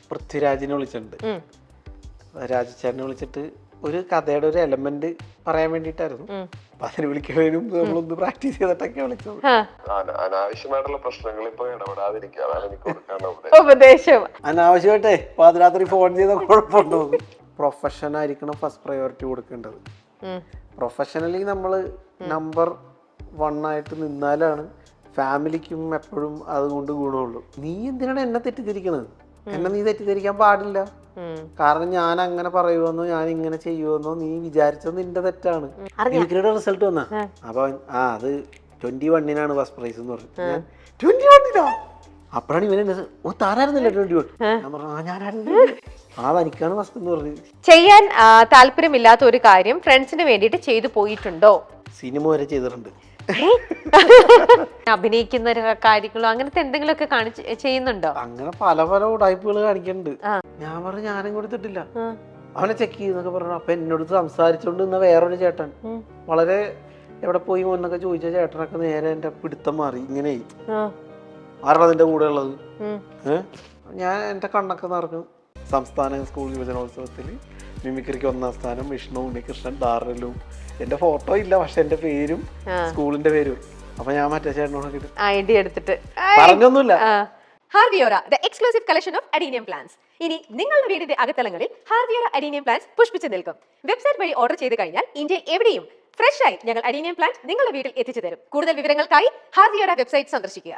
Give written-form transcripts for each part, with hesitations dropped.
പൃഥ്വിരാജിനെ വിളിച്ചിട്ടുണ്ട്. രാജചേട്ടനെ വിളിച്ചിട്ട് ഒരു കഥയുടെ ഒരു എലമെന്റ് പറയാൻ വേണ്ടിട്ടായിരുന്നു. അപ്പൊ അതിന് വിളിക്കുന്നതിനും നമ്മളൊന്ന് പ്രാക്ടീസ് ചെയ്തിട്ടൊക്കെ വിളിച്ചത്. അനാവശ്യമായിട്ടുള്ള പ്രശ്നങ്ങൾ ഇപ്പൊ ഇടപെടാതിരിക്കാനാണ് എനിക്ക് ഉപദേശം. അനാവശ്യമായിട്ടേ പാതിരാത്രി ഫോൺ ചെയ്ത കുഴപ്പമുണ്ടോ? പ്രൊഫഷൻ ആയിരിക്കണം ഫസ്റ്റ് പ്രയോറിറ്റി കൊടുക്കേണ്ടത്. പ്രൊഫഷണലി നമ്മൾ നമ്പർ 1 ആയിട്ട് നിന്നാലാണ് ഫാമിലിക്കും എപ്പോഴും അതുകൊണ്ട് ഗുണമുള്ളൂ. നീ എന്തിനാണ് എന്നെ തെറ്റിദ്ധരിക്കണത്? എന്നെ നീ തെറ്റിദ്ധരിക്കാൻ പാടില്ല. കാരണം ഞാൻ അങ്ങനെ പറയുമെന്നോ ഞാൻ ഇങ്ങനെ ചെയ്യുമെന്നോ നീ വിചാരിച്ചത് നിന്റെ തെറ്റാണ്. മിമിക്രിയുടെ റിസൾട്ട് വന്നാ അപ്പൊ അത് 21-നാണ് ഫസ്റ്റ് പ്രൈസ് എന്ന് പറഞ്ഞു. ഞാൻ 21-നോ? അപ്പഴാണ് ഇവനെ താരായിരുന്നില്ല 21. ഞാൻ പറഞ്ഞു ഞാനായിരുന്നു, അതെനിക്കാണ് ഫസ്റ്റ് എന്ന് പറഞ്ഞു. ചെയ്യാൻ താല്പര്യമില്ലാത്ത ഒരു കാര്യം ഫ്രണ്ട്സിന് വേണ്ടിയിട്ട് ചെയ്തു പോയിട്ടുണ്ടോ? സിനിമ വരെ ചെയ്തിട്ടുണ്ട്. അഭിനയിക്കുന്ന കാര്യങ്ങളോ അങ്ങനത്തെ എന്തെങ്കിലുമൊക്കെ ചെയ്യുന്നുണ്ടോ? അങ്ങനെ പല പല ഉടായ്പകൾ കാണിക്കുന്നുണ്ട്. ഞാൻ പറഞ്ഞു ഞാനും കൊടുത്തിട്ടില്ല. അവനെ ചെക്ക് ചെയ്യുന്നൊക്കെ പറഞ്ഞു. അപ്പൊ എന്നോട് സംസാരിച്ചോണ്ട് നിന്ന വേറൊരു ചേട്ടൻ, വളരെ എവിടെ പോയി എന്നൊക്കെ ചോദിച്ച ചേട്ടനൊക്കെ നേരെ എന്റെ പിടുത്തം മാറി. ഇങ്ങനെ ആരാണ് അതിന്റെ കൂടെ ഉള്ളത്? ഞാൻ എന്റെ കണ്ണൊക്കെ നിറഞ്ഞു. സംസ്ഥാന സ്കൂൾ യുവജനോത്സവത്തിൽ മിമിക്രിക്ക് 1-ാം സ്ഥാനം വിഷ്ണു ഉണ്ണികൃഷ്ണൻ ധാരണലും. എന്റെ ഫോട്ടോ ഇല്ല, പക്ഷെ എന്റെ പേരും സ്കൂളിന്റെ പേരും. അപ്പൊ ഞാൻ മറ്റേ ചേട്ടനോട് ഐഡിയ എടുത്തിട്ട് പറഞ്ഞൊന്നുമില്ല. ഹാർവിയോറ the exclusive collection of adenium plants. ഇനി നിങ്ങളുടെ വീടിന്റെ അകത്തളങ്ങളിൽ ഹാർവിയോറ അഡീനിയം പ്ലാന്റ്സ് പുഷ്പിച്ചു നിൽക്കും. വെബ്സൈറ്റ് വഴി ഓർഡർ ചെയ്ത് കഴിഞ്ഞാൽ ഇന്ത്യയിൽ എവിടെയും ഫ്രഷ് ആയി ഞങ്ങൾ അഡീനിയം പ്ലാന്റ് നിങ്ങളുടെ വീട്ടിൽ എത്തിച്ചു തരും. കൂടുതൽ വിവരങ്ങൾക്കായി ഹാർവിയോറ വെബ്സൈറ്റ് സന്ദർശിക്കുക.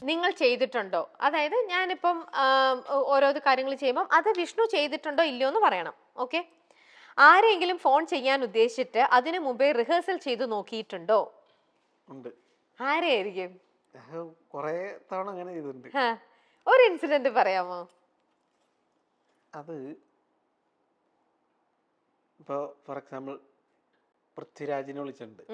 നിങ്ങൾ ചെയ്തിട്ടുണ്ടോ? അതായത് ഞാനിപ്പം ഓരോ കാര്യങ്ങൾ ചെയ്യുമ്പോൾ അത് വിഷ്ണു ചെയ്തിട്ടുണ്ടോ ഇല്ലയോ എന്ന് പറയണം. ഓക്കെ, ആരെങ്കിലും ഫോൺ ചെയ്യാൻ ഉദ്ദേശിച്ചിട്ട് അതിനു മുമ്പേ റിഹേഴ്സൽ ചെയ്ത് നോക്കിയിട്ടുണ്ടോ? ഉണ്ട്. ആരെയായിരിക്കും? കൊറേ തവണ അങ്ങനെ ചെയ്തിട്ടുണ്ട്. ഒരു ഇൻസിഡന്റ് പറയാമോ? അത് ഇപ്പൊ ഫോർ എക്സാമ്പിൾ പൃഥ്വിരാജിനെ വിളിച്ചിട്ടുണ്ട്.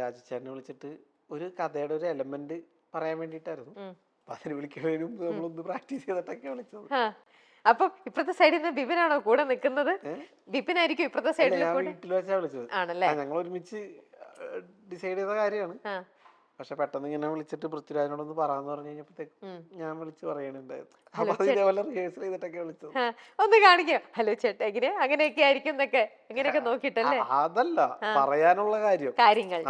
രാജചേട്ടനെ വിളിച്ചിട്ട് ഒരു കഥയുടെ ഒരു എലമെന്റ് പറയാൻ വേണ്ടിട്ടായിരുന്നു. അപ്പൊ അതിന് വിളിക്കുന്നതിനും നമ്മളൊന്ന് പ്രാക്ടീസ് ചെയ്തിട്ടൊക്കെ വിളിച്ചത്. അപ്പൊ ഇപ്പഴത്തെ സൈഡിൽ നിന്ന് ബിപിനാണോ കൂടെ നിൽക്കുന്നത്? ബിപിനായിരിക്കും ഇപ്പഴത്തെ സൈഡിൽ. വീട്ടിൽ വെച്ചാ വിളിച്ചത്. ഞങ്ങൾ ഒരുമിച്ച് ഡിസൈഡ് ചെയ്ത കാര്യമാണ്. പക്ഷെ പെട്ടെന്ന് ഇങ്ങനെ വിളിച്ചിട്ട് പൃഥ്വിരാജിനോടൊന്ന് പറയാന്ന് പറഞ്ഞു കഴിഞ്ഞപ്പോഴത്തേക്ക് ഞാൻ വിളിച്ച് പറയണുണ്ടായിരുന്നു. അപ്പൊ അതേപോലെ റിഹേഴ്സൽ ചെയ്തിട്ടൊക്കെ വിളിച്ചത്. ഒന്ന് കാണിക്കോ? ഹലോ ചേട്ടാ എങ്ങനെ അങ്ങനെയൊക്കെ ആയിരിക്കും എന്നൊക്കെ ഇങ്ങനെയൊക്കെ നോക്കിട്ടല്ലേ? അതല്ല പറയാനുള്ള കാര്യങ്ങൾ.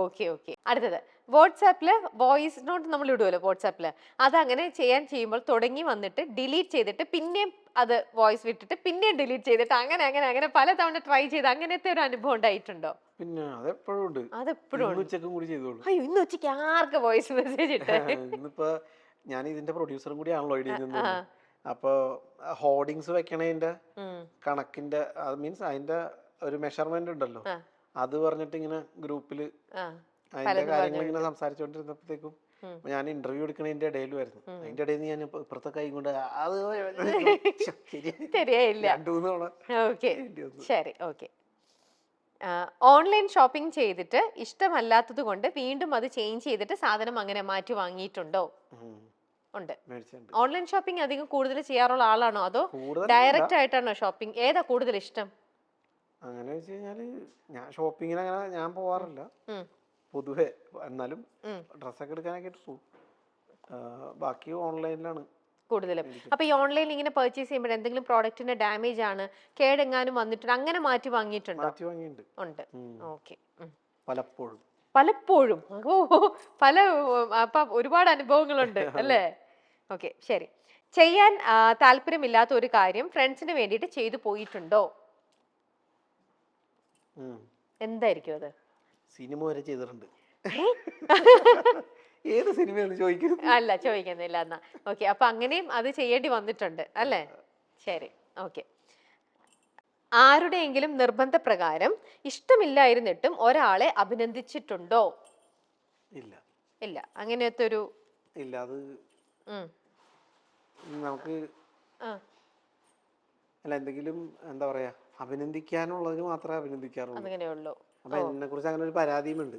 Okay okay. അടുത്തത് വാട്സാപ്പില് വോയിസ് നോട്ട് നമ്മൾ ഇടുമല്ലോ വാട്സാപ്പില്. അത് അങ്ങനെ ചെയ്യുമ്പോൾ തുടങ്ങി വന്നിട്ട് ഡിലീറ്റ് ചെയ്തിട്ട് പിന്നെയും അത് വോയിസ് വിട്ടിട്ട് പിന്നെയും ഡിലീറ്റ് ചെയ്തിട്ട് അങ്ങനെ അങ്ങനെ അങ്ങനെ പല തവണ ട്രൈ ചെയ്ത് അങ്ങനത്തെ ഒരു അനുഭവം ഉണ്ടായിട്ടുണ്ടോ? പിന്നെ അതെപ്പോഴും ഉണ്ട്. അതെപ്പോഴും ഉച്ചക്കും കൂടി ചെയ്തോളൂ. അയ്യോ, ഇന്ന് ഉച്ചയ്ക്ക് ആർക്ക് വോയിസ് മെസ്സേജ് ഇട്ടേ? ഇന്നിപ്പോ ഞാൻ ഇതിന്റെ പ്രൊഡ്യൂസറും കൂടി ആണല്ലോ ഇതിൽ. അപ്പൊ ഹോർഡിങ്സ് വെക്കണതിന്റെ കണക്കിന്റെ മീൻസ് അതിന്റെ ഒരു മെഷർമെന്റ് ഉണ്ടല്ലോ, അത് പറഞ്ഞിട്ട് ഇങ്ങനെ ഗ്രൂപ്പില് അതിന്റെ കാര്യങ്ങൾ ഇങ്ങനെ സംസാരിച്ചോണ്ടിരുന്നപ്പോഴത്തേക്കും ഞാൻ ഇന്റർവ്യൂ എടുക്കണതിന്റെ ഇടയിലുമായിരുന്നു. അതിന്റെ ഇടയിൽ ഞാൻ ഇപ്പുറത്തെ കൈ കൊണ്ട് അത് ശരിയായില്ല. ശരി, ഓക്കെ. ഓൺലൈൻ ഷോപ്പിംഗ് ചെയ്തിട്ട് ഇഷ്ടമല്ലാത്തത് കൊണ്ട് വീണ്ടും അത് ചേഞ്ച് ചെയ്തിട്ട് സാധനം അങ്ങനെ മാറ്റി വാങ്ങിയിട്ടുണ്ടോ? ഉണ്ട്. ഓൺലൈൻ ഷോപ്പിംഗ് അധികം കൂടുതൽ ചെയ്യാറുള്ള ആളാണോ അതോ ഡയറക്റ്റ് ആയിട്ടാണോ ഷോപ്പിംഗ്? ഏതാ കൂടുതൽ ഇഷ്ടം? അങ്ങനെ വെച്ച് കഴിഞ്ഞാല് ഞാൻ ഷോപ്പിങ്ങിന് അങ്ങനെ ഞാൻ പോവാറില്ല പൊതുവെ. എന്നാലും ഡ്രസ്സൊക്കെ എടുക്കാനൊക്കെ പോകും. ബാക്കി ഓൺലൈനിലാണ് കൂടുതലും. അപ്പൊ ഈ ഓൺലൈനിൽ ഇങ്ങനെ പർച്ചേസ് ചെയ്യുമ്പോൾ എന്തെങ്കിലും പ്രോഡക്റ്റിന്റെ ഡാമേജ് ആണ്, കേടെങ്ങാനും വന്നിട്ടുണ്ട്, അങ്ങനെ മാറ്റി വാങ്ങിയിട്ടുണ്ടോ? ഉണ്ട്. ഓക്കെ. പലപ്പോഴും പല അപ്പൊ ഒരുപാട് അനുഭവങ്ങളുണ്ട് അല്ലേ? ഓക്കെ, ശരി. ചെയ്യാൻ താല്പര്യമില്ലാത്ത ഒരു കാര്യം ഫ്രണ്ട്സിന് വേണ്ടിയിട്ട് ചെയ്തു പോയിട്ടുണ്ടോ? എന്തായിരിക്കും അത്? സിനിമ വരെ ചെയ്തിട്ടുണ്ട്. ഏത് സിനിമയാണ് ചോദിക്കുന്നത്? അല്ല, ചോദിക്കുന്നില്ല എന്നാ. ഓക്കെ, അപ്പൊ അങ്ങനെയും അത് ചെയ്യേണ്ടി വന്നിട്ടുണ്ട് അല്ലേ? ശരി, ഓക്കെ. ആരുടെയെങ്കിലും നിർബന്ധപ്രകാരം ഇഷ്ടമില്ലായിരുന്നിട്ടും ഒരാളെ അഭിനന്ദിച്ചിട്ടുണ്ടോ? ഇല്ല. ഇല്ല, അങ്ങനത്തെ ഒരു ഇല്ല. അത് നമുക്ക് അല്ല, എന്തെങ്കിലും എന്താ പറയാ, അഭിനന്ദിക്കാനുള്ളതിന് മാത്രമേ അഭിനന്ദിക്കാറുള്ളൂ. അങ്ങനെയുള്ളൂ. അപ്പൊ എന്നെ കുറിച്ച് അങ്ങനെ ഒരു പരാതിയുമുണ്ട്.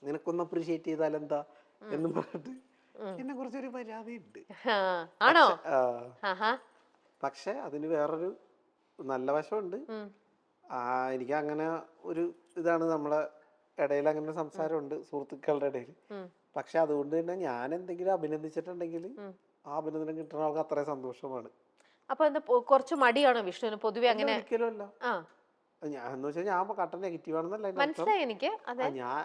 നിനക്കൊന്ന് അപ്രീഷിയേറ്റ് ചെയ്താൽ എന്താ എന്ന് പറഞ്ഞിട്ട് എന്നെ കുറിച്ചൊരു പരാതി ഉണ്ട്. ആണോ? പക്ഷെ അതിന് വേറൊരു നല്ല വശമുണ്ട്. എനിക്ക് അങ്ങനെ ഒരു ഇതാണ്, നമ്മളെ ഇടയിൽ അങ്ങനെ സംസാരമുണ്ട് സുഹൃത്തുക്കളുടെ ഇടയിൽ. പക്ഷെ അതുകൊണ്ട് തന്നെ ഞാൻ എന്തെങ്കിലും അഭിനന്ദിച്ചിട്ടുണ്ടെങ്കിൽ ആ അഭിനന്ദനം കിട്ടുന്ന ആൾക്ക് അത്രയും സന്തോഷമാണ്. അപ്പൊ എന്താ കുറച്ച് മടിയാണോ വിഷ്ണുവിന് പൊതുവെ അല്ല, അങ്ങനെ? ഒരിക്കലും അല്ല. ആ ഞാൻ എന്ന് വെച്ചാൽ ഞാൻ കട്ട നെഗറ്റീവ് ആണെന്നല്ല അതിന്റെ അർത്ഥം. മനസ്സിലായി എനിക്ക്. അതെ, ഞാൻ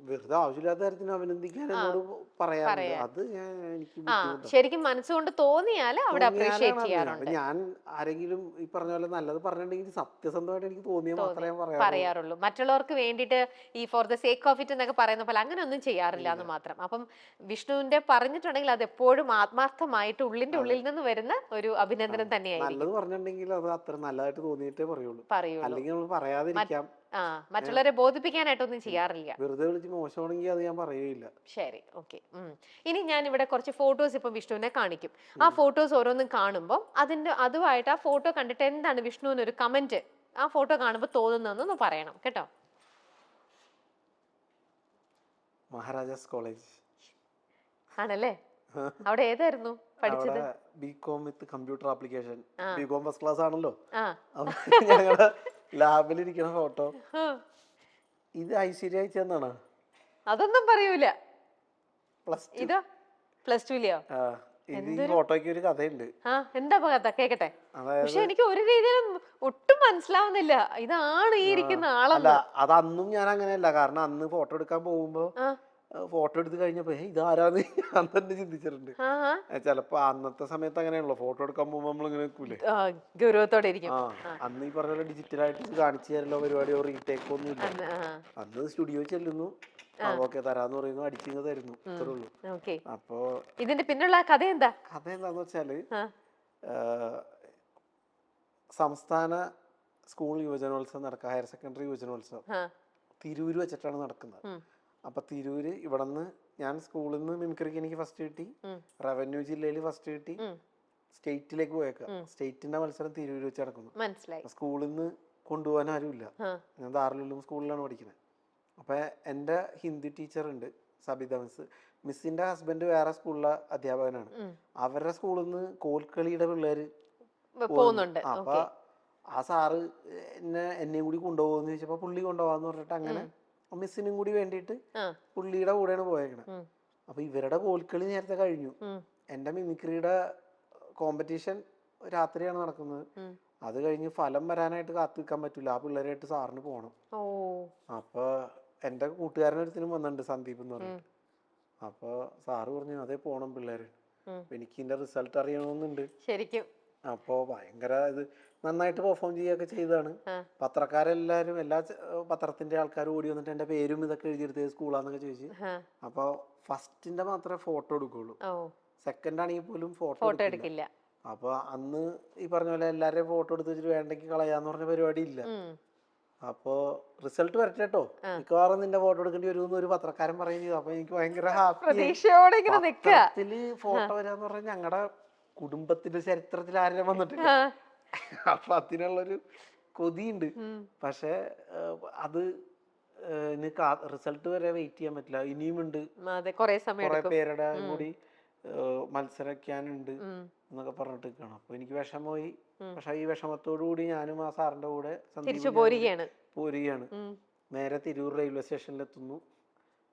വെറുതെ ആവശ്യമില്ലാത്ത കാര്യത്തിന് അഭിനന്ദിക്കാൻ എന്നോട് പറയാറുണ്ട്. അത് എനിക്ക് ആ ബുദ്ധിമുട്ടാണ്. ശരിക്കും മനസ്സുകൊണ്ട് തോന്നിയാല് അവിടെ അപ്രീഷിയേറ്റ് അപ്പൊ ചെയ്യാറുണ്ട്, ഞാൻ ആരെങ്കിലും ഈ പറഞ്ഞ പോലെ നല്ലത് പറഞ്ഞിട്ടുണ്ടെങ്കിൽ സത്യസന്ധമായിട്ട് എനിക്ക് തോന്നിയാൽ മാത്രമേ ഞാൻ പറയാറുള്ളൂ. പറയാറുള്ളൂ. മറ്റുള്ളവർക്ക് വേണ്ടിയിട്ട് ഈ for the sake of it എന്നൊക്കെ പറയുന്ന പോലെ അങ്ങനെ ഒന്നും ചെയ്യാറില്ല എന്ന് മാത്രം. അപ്പം വിഷ്ണുവിന്റെ പറഞ്ഞിട്ടുണ്ടെങ്കിൽ അത് എപ്പോഴും ആത്മാർത്ഥമായിട്ട് ഉള്ളിന്റെ ഉള്ളിൽ നിന്ന് വരുന്ന ഒരു അഭിനന്ദനം തന്നെയായിരിക്കും. നല്ലത് പറഞ്ഞിട്ടുണ്ടെങ്കിൽ അത് അത്ര നല്ലതായിട്ട് തോന്നിയിട്ടേ പറയുള്ളൂ. പറയുള്ളൂ. അല്ലെങ്കിൽ നമ്മൾ പറയാതിരിക്കാം. മറ്റുള്ളവരെ ബോധിപ്പിക്കാനായിട്ടൊന്നും ചെയ്യാറില്ല. വെറുതെ വിളിച്ച് മോശമാണെങ്കിൽ അത് ഞാൻ പറയുകയില്ല. ശരി, ഓക്കെ. ഇനി ഞാൻ ഇവിടെ കുറച്ച് ഫോട്ടോസ് ഇപ്പൊ വിഷ്ണുവിനെ കാണിക്കും. ആ ഫോട്ടോസ് ഓരോന്നും കാണുമ്പോൾ അതുമായിട്ട് ആ ഫോട്ടോ കണ്ടിട്ട് എന്താണ് വിഷ്ണുവിന് ഒരു കമന്റ് ആ ഫോട്ടോ കാണുമ്പോൾ തോന്നുന്നതെന്ന് പറയണം കേട്ടോ. മഹാരാജാസ് കോളേജ് ആണല്ലേ? അവിടെ ഏതായിരുന്നു പഠിച്ചത്? BCom with computer application. BCom first class ആണല്ലോ. ആ ഞങ്ങളുടെ ലാബിലിരിക്കുന്ന ഫോട്ടോ. ഇത് ഐശ്വര്യ അയച്ചെന്നാണ്. അതൊന്നും പറയൂല. പ്ലസ് ഇതോ +2 ഈ ഫോട്ടോയ്ക്ക് ഒരു കഥയുണ്ട്. എന്താ കഥ കേക്കട്ടെ? പക്ഷെ എനിക്ക് ഒരു രീതിയിലും ഒട്ടും മനസ്സിലാവുന്നില്ല ഇതാണ് ഈ ഇരിക്കുന്ന ആളല്ല. അത് അന്നും ഞാൻ അങ്ങനെയല്ല. കാരണം അന്ന് ഫോട്ടോ എടുക്കാൻ പോകുമ്പോ ഫോട്ടോ എടുത്ത് കഴിഞ്ഞപ്പോ ഇതാരാന്ന് ഞാൻ തന്നെ ചിന്തിച്ചിട്ടുണ്ട്. ചിലപ്പോ അന്നത്തെ സമയത്ത് അങ്ങനെയാണല്ലോ, ഫോട്ടോ എടുക്കാൻ പോകുമ്പോ നമ്മൾ ഇങ്ങനെ നിൽക്കൂലേ, ഗൗരവത്തോടെ ഇരിക്കും. അന്ന് ഈ പറഞ്ഞ പോലെ ഡിജിറ്റലായിട്ട് കാണിച്ചു തരല്ലോ പരിപാടിയോ റീടേക്ക് ഒന്നും ഇല്ല. അന്ന് സ്റ്റുഡിയോ ചെല്ലുന്നു, ഓക്കെ തരാന്ന് പറയുന്നു, അടിച്ചിങ്ങ് തരുന്നു, അത്രേ ഉള്ളൂ. അപ്പൊ ഇതിന്റെ പിന്നുള്ള കഥ എന്താന്ന് വെച്ചാല് സംസ്ഥാന സ്കൂൾ യുവജനോത്സവം നടക്കുക, ഹയർ സെക്കൻഡറി യുവജനോത്സവം തിരൂര് വെച്ചിട്ടാണ് നടക്കുന്നത്. അപ്പൊ തിരൂര് ഇവിടെ നിന്ന് ഞാൻ സ്കൂളിൽ നിന്ന് മിമിക്രിക്ക് എനിക്ക് ഫസ്റ്റ് കിട്ടി, റവന്യൂ ജില്ലയിൽ ഫസ്റ്റ് കിട്ടി, സ്റ്റേറ്റിലേക്ക് പോയേക്കാം. സ്റ്റേറ്റിന്റെ മത്സരം തിരൂര് വെച്ച് നടക്കുന്നു. സ്കൂളിൽ നിന്ന് കൊണ്ടുപോകാൻ ആരുമില്ല. ഞാൻ ദാറുൽ സ്കൂളിലാണ് പഠിക്കുന്നത്. അപ്പൊ എന്റെ ഹിന്ദി ടീച്ചർ ഉണ്ട്, സബിത മിസ്. മിസ്സിന്റെ ഹസ്ബൻഡ് വേറെ സ്കൂളിലെ അധ്യാപകനാണ്. അവരുടെ സ്കൂളിൽ നിന്ന് കോൽക്കളിയുടെ പിള്ളേര് പോകുന്നുണ്ട്. അപ്പൊ ആ സാറ് എന്നെയും കൂടി കൊണ്ടുപോകുമെന്ന് ചോദിച്ചപ്പോ പുള്ളി കൊണ്ടുപോകാന്ന് പറഞ്ഞിട്ട് അങ്ങനെ മിസ്സിനും കൂടി വേണ്ടിയിട്ട് പുള്ളിയുടെ കൂടെയാണ് പോയേക്കണത്. അപ്പൊ ഇവരുടെ കോൽക്കളി നേരത്തെ കഴിഞ്ഞു. എന്റെ മിമിക്രിയുടെ കോമ്പറ്റീഷൻ രാത്രിയാണ് നടക്കുന്നത്. അത് കഴിഞ്ഞ് ഫലം വരാനായിട്ട് കാത്തു നിൽക്കാൻ പറ്റൂല, ആ പിള്ളേരായിട്ട് സാറിന് പോണം. അപ്പൊ എന്റെ കൂട്ടുകാരനൊരുത്തിനും വന്നിട്ടുണ്ട്, സന്ദീപ് എന്ന് പറഞ്ഞിട്ട്. അപ്പൊ സാറ് പറഞ്ഞു അതേ പോണം പിള്ളേര്, എനിക്ക് ഇതിന്റെ റിസൾട്ട് അറിയണമെന്നുണ്ട് ശരിക്കും. അപ്പൊ ഭയങ്കര ഇത് നന്നായിട്ട് പെർഫോം ചെയ്യുകയൊക്കെ ചെയ്താണ്. പത്രക്കാരെല്ലാരും എല്ലാ പത്രത്തിന്റെ ആൾക്കാരും ഓടി വന്നിട്ട് എന്റെ പേരും ഇതൊക്കെ എഴുതിയെടുത്ത് സ്കൂളാന്നൊക്കെ ചോദിച്ചു. അപ്പൊ ഫസ്റ്റിന്റെ മാത്രമേ ഫോട്ടോ എടുക്കുള്ളൂ, സെക്കൻഡ് ആണെങ്കിൽ പോലും ഫോട്ടോ എടുക്കില്ല. അപ്പൊ അന്ന് ഈ പറഞ്ഞ പോലെ എല്ലാരെയും ഫോട്ടോ എടുത്ത് വെച്ചിട്ട് വേണ്ടെങ്കിൽ കളയാന്ന് പറഞ്ഞ പരിപാടി ഇല്ല. അപ്പൊ റിസൾട്ട് വരട്ടെ കേട്ടോ, മിക്കവാറും നിന്റെ ഫോട്ടോ എടുക്കേണ്ടി വരുമെന്ന് ഒരു പത്രക്കാരൻ പറയുകയും ചെയ്തു. അപ്പൊ എനിക്ക് ഭയങ്കര ഹാപ്പി. ഫോട്ടോ വരാന്ന് പറഞ്ഞാൽ ഞങ്ങളുടെ കുടുംബത്തിന്റെ ചരിത്രത്തിൽ ആരും വന്നിട്ടില്ല. അപ്പൊ അതിനുള്ളൊരു കൊതിയുണ്ട്. പക്ഷെ അത് റിസൾട്ട് വരെ വെയിറ്റ് ചെയ്യാൻ പറ്റില്ല, ഇനിയുമുണ്ട്, കുറെ പേരുടെ കൂടി മത്സരിക്കാനുണ്ട് എന്നൊക്കെ പറഞ്ഞിട്ട് നിൽക്കണം. അപ്പൊ എനിക്ക് വിഷമമായി. പക്ഷെ ഈ വിഷമത്തോടു കൂടി ഞാനും ആ സാറിന്റെ കൂടെ പോരുകയാണ്. നേരെ തിരൂർ റെയിൽവേ സ്റ്റേഷനിലെത്തുന്നു.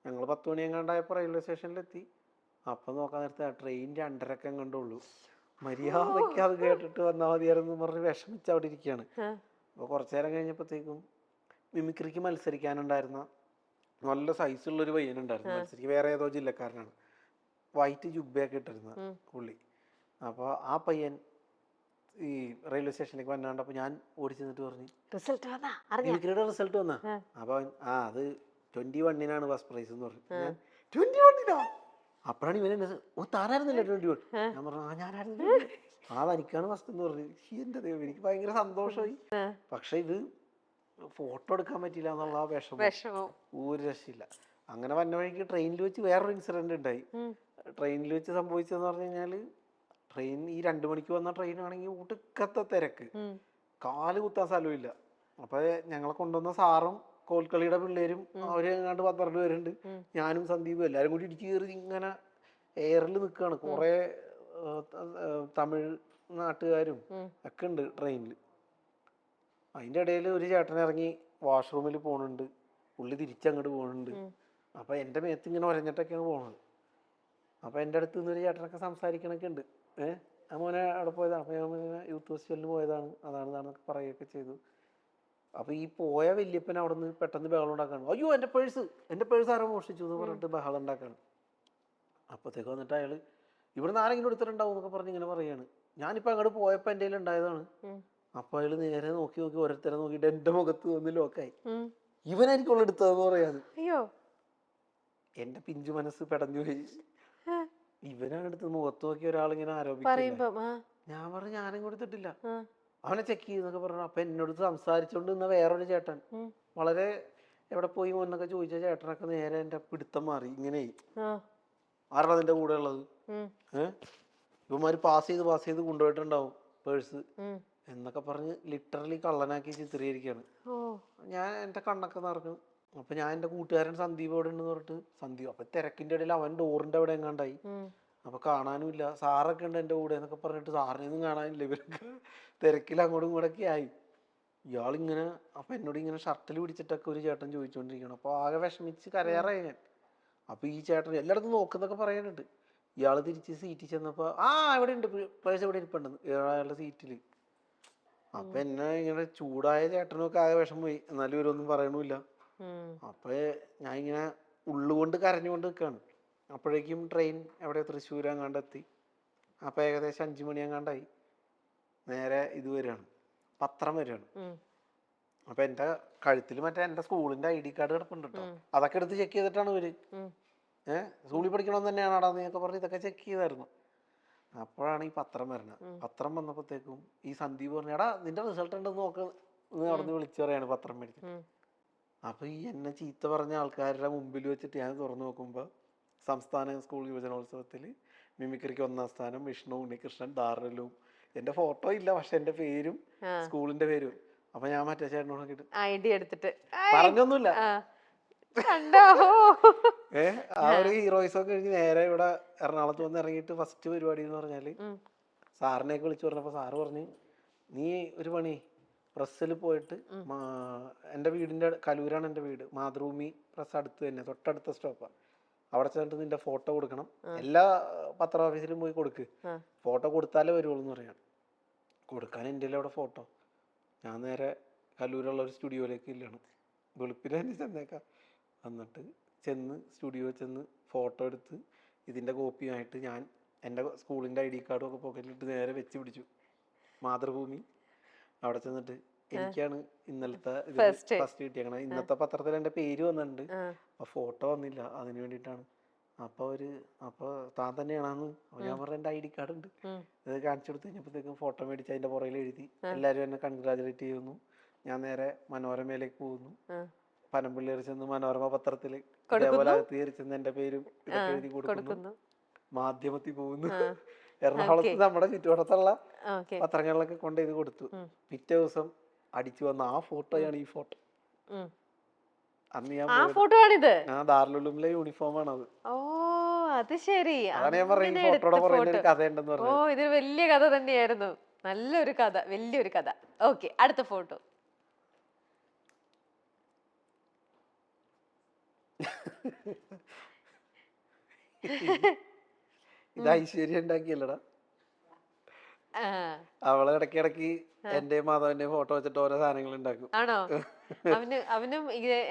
ഞങ്ങൾ 10 മണി എങ്ങാണ്ടായപ്പോ റെയിൽവേ സ്റ്റേഷനിലെത്തി. അപ്പൊ നോക്കാൻ നേരത്തെ ട്രെയിൻ 2:30 കണ്ടുള്ളൂ. മര്യാദയ്ക്ക് അത് കേട്ടിട്ട് വന്നാൽ മതിയായിരുന്നു പറഞ്ഞ് വിഷമിച്ച് അവിടെ ഇരിക്കുകയാണ്. അപ്പൊ കുറച്ചു നേരം കഴിഞ്ഞപ്പോഴത്തേക്കും മിമിക്രിക്ക് മത്സരിക്കാനുണ്ടായിരുന്ന നല്ല സൈസുള്ളൊരു പയ്യനുണ്ടായിരുന്നു മത്സരിക്ക്, വേറെ ഏതോ ജില്ലക്കാരനാണ്, വൈറ്റ് ജുബയൊക്കെ ഇട്ടിരുന്ന പുള്ളി. അപ്പൊ ആ പയ്യൻ ഈ റെയിൽവേ സ്റ്റേഷനിലേക്ക് വന്നാണ്ടപ്പോ ഞാൻ ഓടി ചെന്നിട്ട് പറഞ്ഞു മിമിക്രിയുടെ റിസൾട്ട് വന്നാ. അപ്പൊ അത് 21-നാണ് ഫസ്റ്റ് പ്രൈസ് എന്ന് പറഞ്ഞു. ഞാൻ 21-നോ? അപ്പോഴാണ് ഇവനെ താനായിരുന്നില്ല 21. ഞാൻ പറഞ്ഞു ഞാനായിരുന്നു, തനിക്കാണ് ഫസ്റ്റ് എന്ന് പറഞ്ഞു. എന്റെ ദൈവം, എനിക്ക് ഭയങ്കര സന്തോഷമായി. പക്ഷെ ഇത് ഫോട്ടോ എടുക്കാൻ പറ്റില്ല എന്നുള്ള വിഷമം ഒരു രക്ഷയില്ല. അങ്ങനെ വന്ന വഴിക്ക് ട്രെയിനിൽ വെച്ച് വേറൊരു ഇൻസിഡന്റ് ഉണ്ടായി. ട്രെയിനിൽ വെച്ച് സംഭവിച്ചതെന്ന് പറഞ്ഞു കഴിഞ്ഞാല്, ട്രെയിൻ ഈ 2 മണിക്ക് വന്ന ട്രെയിൻ ആണെങ്കിൽ ഒടുക്കത്തെ തിരക്ക്, കാല് കുത്താൻ സ്ഥലമില്ല. അപ്പൊ ഞങ്ങളെ കൊണ്ടുവന്ന സാറും കോൽക്കളിയുടെ പിള്ളേരും അവര് എങ്ങാണ്ട് 12 പേരുണ്ട്, ഞാനും സന്ദീപും എല്ലാരും കൂടി ഇടിച്ചു കയറി ഇങ്ങനെ എയറിൽ നിൽക്കുകയാണ്. കുറെ തമിഴ് നാട്ടുകാരും ഒക്കെ ഉണ്ട് ട്രെയിനിൽ. അതിന്റെ ഇടയിൽ ഒരു ചേട്ടൻ ഇറങ്ങി വാഷ്റൂമിൽ പോണുണ്ട്, പുള്ളി തിരിച്ചങ്ങോട്ട് പോണുണ്ട്. അപ്പോൾ എൻ്റെ മേത്ത് ഇങ്ങനെ ഉരഞ്ഞിട്ടൊക്കെയാണ് പോകുന്നത്. അപ്പോൾ എൻ്റെ അടുത്ത് നിന്നൊരു ചേട്ടനൊക്കെ സംസാരിക്കണൊക്കെ ഉണ്ട്. ആ മോനെ അവിടെ പോയതാണ്, അപ്പോൾ ഞാൻ ഇങ്ങനെ യൂത്ത് ഫെസ്റ്റിവലിന് പോയതാണ്, അതാണെന്നൊക്കെ പറയുകയൊക്കെ ചെയ്തു. അപ്പോൾ ഈ പോയ വല്യപ്പൻ അവിടെ നിന്ന് പെട്ടെന്ന് ബഹളം ഉണ്ടാക്കാണ്. അയ്യോ എൻ്റെ പേഴ്സ് ആരോ മോഷ്ടിച്ചു എന്ന് പറഞ്ഞിട്ട് ബഹളം ഉണ്ടാക്കാണ്. അപ്പോഴത്തേക്ക് വന്നിട്ട് അയാൾ ഇവിടുന്ന് ആരെങ്കിലും എടുത്തിട്ടുണ്ടാവും എന്നൊക്കെ പറഞ്ഞ് ഇങ്ങനെ പറയാണ്. ഞാനിപ്പോൾ അങ്ങോട്ട് പോയപ്പോൾ എൻ്റെ കയ്യിൽ ഉണ്ടായതാണ്. അപ്പോൾ അയാൾ നേരെ നോക്കി ഓരോരുത്തരെ നോക്കിയിട്ട് എൻ്റെ മുഖത്ത് വന്ന് ലോക്കായി. ഇവനായിരിക്കും എടുത്തതെന്ന് പറയാത്. എൻ്റെ പിഞ്ചു മനസ്സ് പെടഞ്ഞു പോയി. ഇവനാണ് എടുത്തത്. മുഖത്ത് നോക്കി ഒരാളിങ്ങനെ ആരോപിക്കും. ഞാൻ പറഞ്ഞു ഞാനും കൊടുത്തിട്ടില്ല, അവനെ ചെക്ക് ചെയ്യുന്നൊക്കെ പറഞ്ഞു. അപ്പൊ എന്നോട് സംസാരിച്ചോണ്ട് നിന്ന വേറൊരു ചേട്ടൻ, വളരെ എവിടെ പോയി മോനൊക്കെ ചോദിച്ച ചേട്ടനൊക്കെ നേരെ എന്റെ പിടുത്തം മാറി. ഇങ്ങനെ ആരാണ് അതിന്റെ കൂടെ ഉള്ളത്, ഇവന്മാര് പാസ് ചെയ്ത് കൊണ്ടുപോയിട്ടുണ്ടാവും പേഴ്സ് എന്നൊക്കെ പറഞ്ഞ് ലിറ്ററലി കള്ളനാക്കി ചിത്രീകരിക്കുകയാണ്. ഞാൻ എന്റെ കണ്ണൊക്കെ നിറഞ്ഞു. അപ്പൊ ഞാൻ എന്റെ കൂട്ടുകാരൻ സന്ദീപ് അവിടെ ഉണ്ടെന്ന് പറഞ്ഞിട്ട് സന്ദീപ്, അപ്പൊ തിരക്കിന്റെ ഇടയിൽ അവൻ ഡോറിന്റെ അവിടെ എങ്ങാണ്ടായി. അപ്പൊ കാണാനും ഇല്ല. സാറൊക്കെ ഉണ്ട് എന്റെ കൂടെ എന്നൊക്കെ പറഞ്ഞിട്ട് സാറിനെയൊന്നും കാണാനില്ല. ഇവരൊക്കെ തിരക്കിൽ അങ്ങോട്ടും ഇങ്ങോട്ടൊക്കെ ആയി. ഇയാളിങ്ങനെ അപ്പൊ എന്നോട് ഇങ്ങനെ ഷർട്ടിൽ പിടിച്ചിട്ടൊക്കെ ഒരു ചേട്ടൻ ചോദിച്ചുകൊണ്ടിരിക്കണം. അപ്പൊ ആകെ വിഷമിച്ച് കരയാറായി ഞാൻ. അപ്പൊ ഈ ചേട്ടൻ എല്ലായിടത്തും നോക്കുന്നൊക്കെ പറയാനുണ്ട്. ഇയാള് തിരിച്ച് സീറ്റിൽ ചെന്നപ്പോ ഇവിടെ ഉണ്ട് പേഴ്സ് എവിടെ ഇരിപ്പുണ്ടെന്ന് അയാളുടെ സീറ്റില്. അപ്പൊ എന്നെ ഇങ്ങനെ ചൂടായ ചേട്ടനൊക്കെ ആകെ വിഷമം പോയി. എന്നാലും ഇവരൊന്നും പറയണില്ല. അപ്പൊ ഞാൻ ഇങ്ങനെ ഉള്ളുകൊണ്ട് കരഞ്ഞുകൊണ്ട് നിൽക്കാണ്. അപ്പോഴേക്കും ട്രെയിൻ എവിടെ തൃശ്ശൂർ അങ്ങാണ്ടെത്തി. അപ്പൊ ഏകദേശം 5 മണി അങ്ങാണ്ടായി. നേരെ ഇത് വരികയാണ്, പത്രം വരികയാണ്. അപ്പൊ എന്റെ കഴുത്തിൽ മറ്റേ എന്റെ സ്കൂളിന്റെ ID കാർഡ് കിടപ്പുണ്ട് കേട്ടോ. അതൊക്കെ എടുത്ത് ചെക്ക് ചെയ്തിട്ടാണ് ഇവര് സ്കൂളിൽ പഠിക്കണമെന്ന് തന്നെയാണ് അടാന്നൊക്കെ പറഞ്ഞ് ഇതൊക്കെ ചെക്ക് ചെയ്തായിരുന്നു. അപ്പോഴാണ് ഈ പത്രം വരുന്നത്. പത്രം വന്നപ്പോഴത്തേക്കും ഈ സന്ദീപ് പറഞ്ഞു, എടാ നിന്റെ റിസൾട്ട് ഉണ്ടെന്ന് നോക്കുന്ന അവിടെ നിന്ന് വിളിച്ചു പറയാണ് പത്രം മേടിച്ചിട്ട്. അപ്പൊ ഈ എന്നെ ചീത്ത പറഞ്ഞ ആൾക്കാരുടെ മുമ്പിൽ വെച്ചിട്ട് ഞാൻ തുറന്നു നോക്കുമ്പോ സംസ്ഥാന സ്കൂൾ യുവജനോത്സവത്തിൽ മിമിക്രിക്ക് 1ാം സ്ഥാനം വിഷ്ണു ഉണ്ണികൃഷ്ണൻ ദാറുലും. എന്റെ ഫോട്ടോ ഇല്ല, പക്ഷെ എന്റെ പേരും സ്കൂളിന്റെ പേരും. അപ്പൊ ഞാൻ മറ്റേ ചേട്ടനോട് നോക്കിട്ട് ID എടുത്തിട്ട് പറഞ്ഞൊന്നുമില്ല. ആ ഒരു ഹീറോയിസം ഒക്കെ കഴിഞ്ഞ് നേരെ ഇവിടെ എറണാകുളത്ത് വന്ന് ഇറങ്ങിയിട്ട് ഫസ്റ്റ് പരിപാടി എന്ന് പറഞ്ഞാല് സാറിനെയൊക്കെ വിളിച്ചു പറഞ്ഞപ്പോ സാറ് പറഞ്ഞു, നീ ഒരു പണി പ്രസ്സിൽ പോയിട്ട് എൻ്റെ വീടിന്റെ കലൂരാണ് എൻ്റെ വീട്, മാതൃഭൂമി പ്രസ് അടുത്ത് തന്നെ, തൊട്ടടുത്ത സ്റ്റോപ്പാണ്. അവിടെ ചെന്നിട്ട് നിന്റെ ഫോട്ടോ കൊടുക്കണം. എല്ലാ പത്ര ഓഫീസിലും പോയി കൊടുക്ക്, ഫോട്ടോ കൊടുത്താലേ വരുള്ളൂ എന്ന് പറയാണ്. കൊടുക്കാൻ എൻ്റെ അവിടെ ഫോട്ടോ. ഞാൻ നേരെ കലൂരുള്ള ഒരു സ്റ്റുഡിയോയിലേക്ക് ഇല്ലാണ്, വെളുപ്പിന് തന്നെ ചെന്നേക്കാം. എന്നിട്ട് സ്റ്റുഡിയോ ചെന്ന് ഫോട്ടോ എടുത്ത് ഇതിൻ്റെ കോപ്പിയായിട്ട് ഞാൻ എൻ്റെ സ്കൂളിൻ്റെ ID കാർഡും ഒക്കെ പോക്കറ്റിലിട്ട് നേരെ വെച്ച് പിടിച്ചു. മാതൃഭൂമി അവിടെ ചെന്നിട്ട് എനിക്കാണ് ഇന്നലത്തെ ഫസ്റ്റ് കിട്ടിയേക്കണത്. ഇന്നത്തെ പത്രത്തിൽ എൻ്റെ പേര് വന്നിട്ടുണ്ട്, അപ്പൊ ഫോട്ടോ വന്നില്ല, അതിന് വേണ്ടിയിട്ടാണ്. അപ്പൊ താൻ തന്നെയാണെന്ന്. അപ്പൊ ഞാൻ പറഞ്ഞ എൻ്റെ ID കാർഡ് ഉണ്ട്, ഇത് കാണിച്ചു കൊടുത്ത് കഴിഞ്ഞപ്പോഴത്തേക്കും ഫോട്ടോ മേടിച്ച് അതിന്റെ പുറകിൽ എഴുതി എല്ലാവരും എന്നെ കൺഗ്രാജുലേറ്റ് ചെയ്യുന്നു. ഞാൻ നേരെ മനോരമയിലേക്ക് പോകുന്നു. പനമ്പിള്ളി ചെന്ന് മനോരമ പത്രത്തില് ഇതേപോലെ കയറി ചെന്ന് എന്റെ പേരും ഇതൊക്കെ എഴുതി കൊടുക്കുന്നു. മാധ്യമത്തിൽ പോകുന്നു. എറണാകുളത്ത് നമ്മുടെ ചുറ്റുവട്ടത്തുള്ള പത്രങ്ങളിലൊക്കെ കൊണ്ട് ഇത് കൊടുത്തു. പിറ്റേ ദിവസം അടിച്ചു വന്ന ആ ഫോട്ടോയാണ് ഈ ഫോട്ടോ. അന്ന് ഞാൻ ദാറുലുലൂമിലെ യൂണിഫോമാണ് അത്. അത് ശരി. അതാണ് ഞാൻ പറയുന്നത് ഫോട്ടോയുടെ പുറകിൽ ഒരു കഥ ഉണ്ടെന്ന് പറഞ്ഞു. ഇത് വലിയ കഥ തന്നെയായിരുന്നു, നല്ലൊരു കഥ, വലിയൊരു കഥ. ഓക്കെ, അടുത്ത ഫോട്ടോ. ഇത് ഐശ്വര്യ ഉണ്ടാക്കിയല്ലടാ. അവള് ഇടയ്ക്കിടയ്ക്ക് എന്റെ മാധവന്റെ ഫോട്ടോ വെച്ചിട്ട് ഓരോ സാധനങ്ങൾ ഉണ്ടാക്കും. ആണോ? അവനും